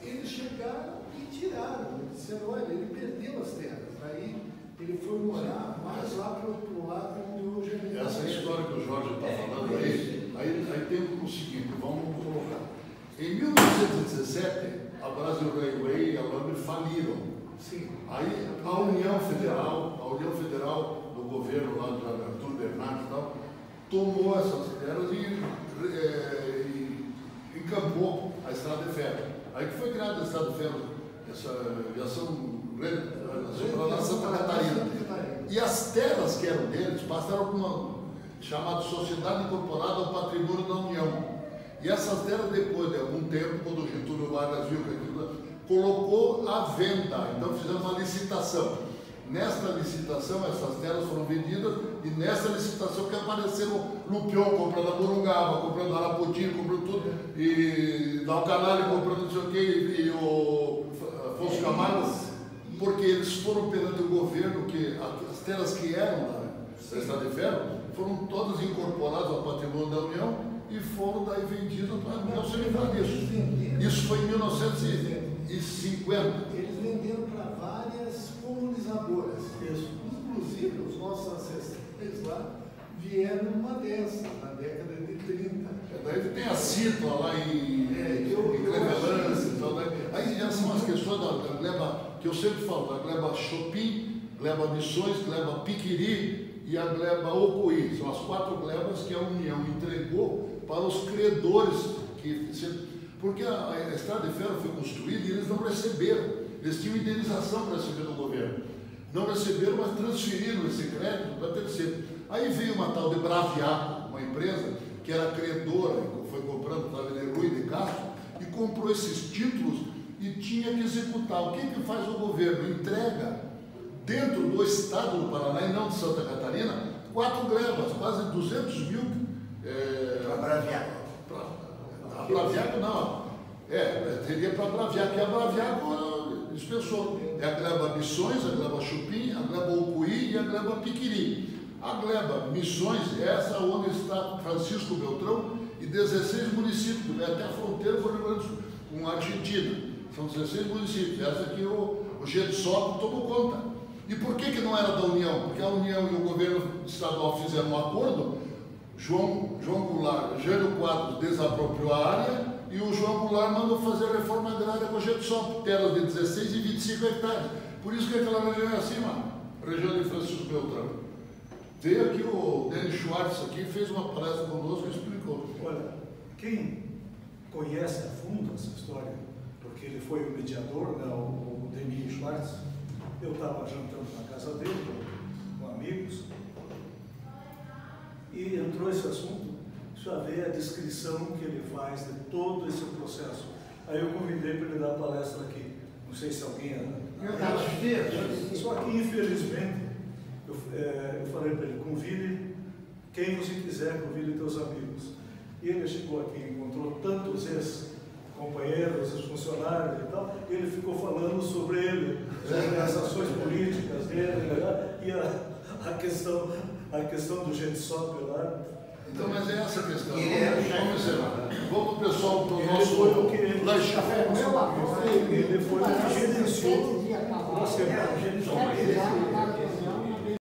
Eles chegaram e tiraram. Eles disseram, olha, ele perdeu as terras. Aí ele foi morar mais lá para o outro lado onde hoje ele Essa história que o Jorge está falando aí tem o seguinte, vamos colocar. Em 1917, a Brasil Railway e a Lumber faliram. Sim. Aí a União Federal do governo lá de Arthur Bernardes e tal, tomou essas terras e encampou a estrada de ferro. Aí que foi criada a estrada de ferro, essa aviação para Santa Catarina. E as terras que eram deles passaram por uma chamada Sociedade Incorporada ao Patrimônio da União. E essas terras, depois de algum tempo, quando o Getúlio Vargas viu que aquilo colocou à venda, então fizeram uma licitação. Nesta licitação, essas terras foram vendidas e nessa licitação que apareceram Lupion comprando a Morungaba, comprando a Araputi, comprando tudo, e Dalcanale comprando não sei o que, e o Afonso Camargo, porque eles foram perante o governo, que as terras que eram da Estrada de Ferro foram todas incorporadas ao patrimônio da União e foram daí vendidas para a União se livrar disso. Isso foi em 1950. Eles venderam para várias colonizadoras. Isso. Inclusive, os nossos ancestrais lá vieram numa dessas, na década de 30. Daí tem a Cítula lá em Cleveland e tal. Aí já são as questões da gleba, que eu sempre falo, da gleba Chopin, gleba Missões, gleba Piquiri e a gleba Ocoí. São as 4 glebas que a União entregou para os credores, porque a Estrada de Ferro foi construída e eles não receberam. Eles tinham indenização para receber do governo. Não receberam, mas transferiram esse crédito para terceiro. Aí veio uma tal de Braviaco, uma empresa que era credora, foi comprando através de Rui de Castro, e comprou esses títulos e tinha que executar. O que faz o governo? Entrega dentro do estado do Paraná, e não de Santa Catarina, 4 glebas, quase 200 mil. Para Braviaco. A Braviaco não. Teria para Braviaco, e a Braviaco dispensou. É a gleba Missões, a gleba Chupim, a gleba Ocuí e a gleba Piquiri. A gleba Missões é essa onde está Francisco Beltrão e 16 municípios, até a fronteira com a Argentina. São 16 municípios. Essa aqui o GEDSOP tomou conta. E por que não era da União? Porque a União e o governo estadual fizeram um acordo. João Goulart, Jânio Quadros desapropriou a área e o João Goulart mandou fazer a reforma agrária com o GEDSOP, terras de 16 e 25 hectares. Por isso que aquela região é assim, mano. Região de Francisco Beltrão. Veio aqui o Denis Schwartz aqui, fez uma palestra conosco e explicou. Olha, quem conhece a fundo essa história, porque ele foi o mediador, né, o Denis Schwartz, eu estava jantando na casa dele, com amigos, e entrou esse assunto, já veio a descrição que ele faz de todo esse processo. Aí eu convidei para ele dar palestra aqui. Não sei se alguém... Só que, infelizmente, eu falei para ele, convide quem você quiser, convide teus amigos. E ele chegou aqui, encontrou tantos ex-companheiros, ex-funcionários e tal, e ele ficou falando sobre ele, sobre as ações políticas dele, e a questão do GEDSOP lá. Então, mas é essa a questão. Vamos, pessoal, para o nosso lanche. Ele foi o que gerenciou.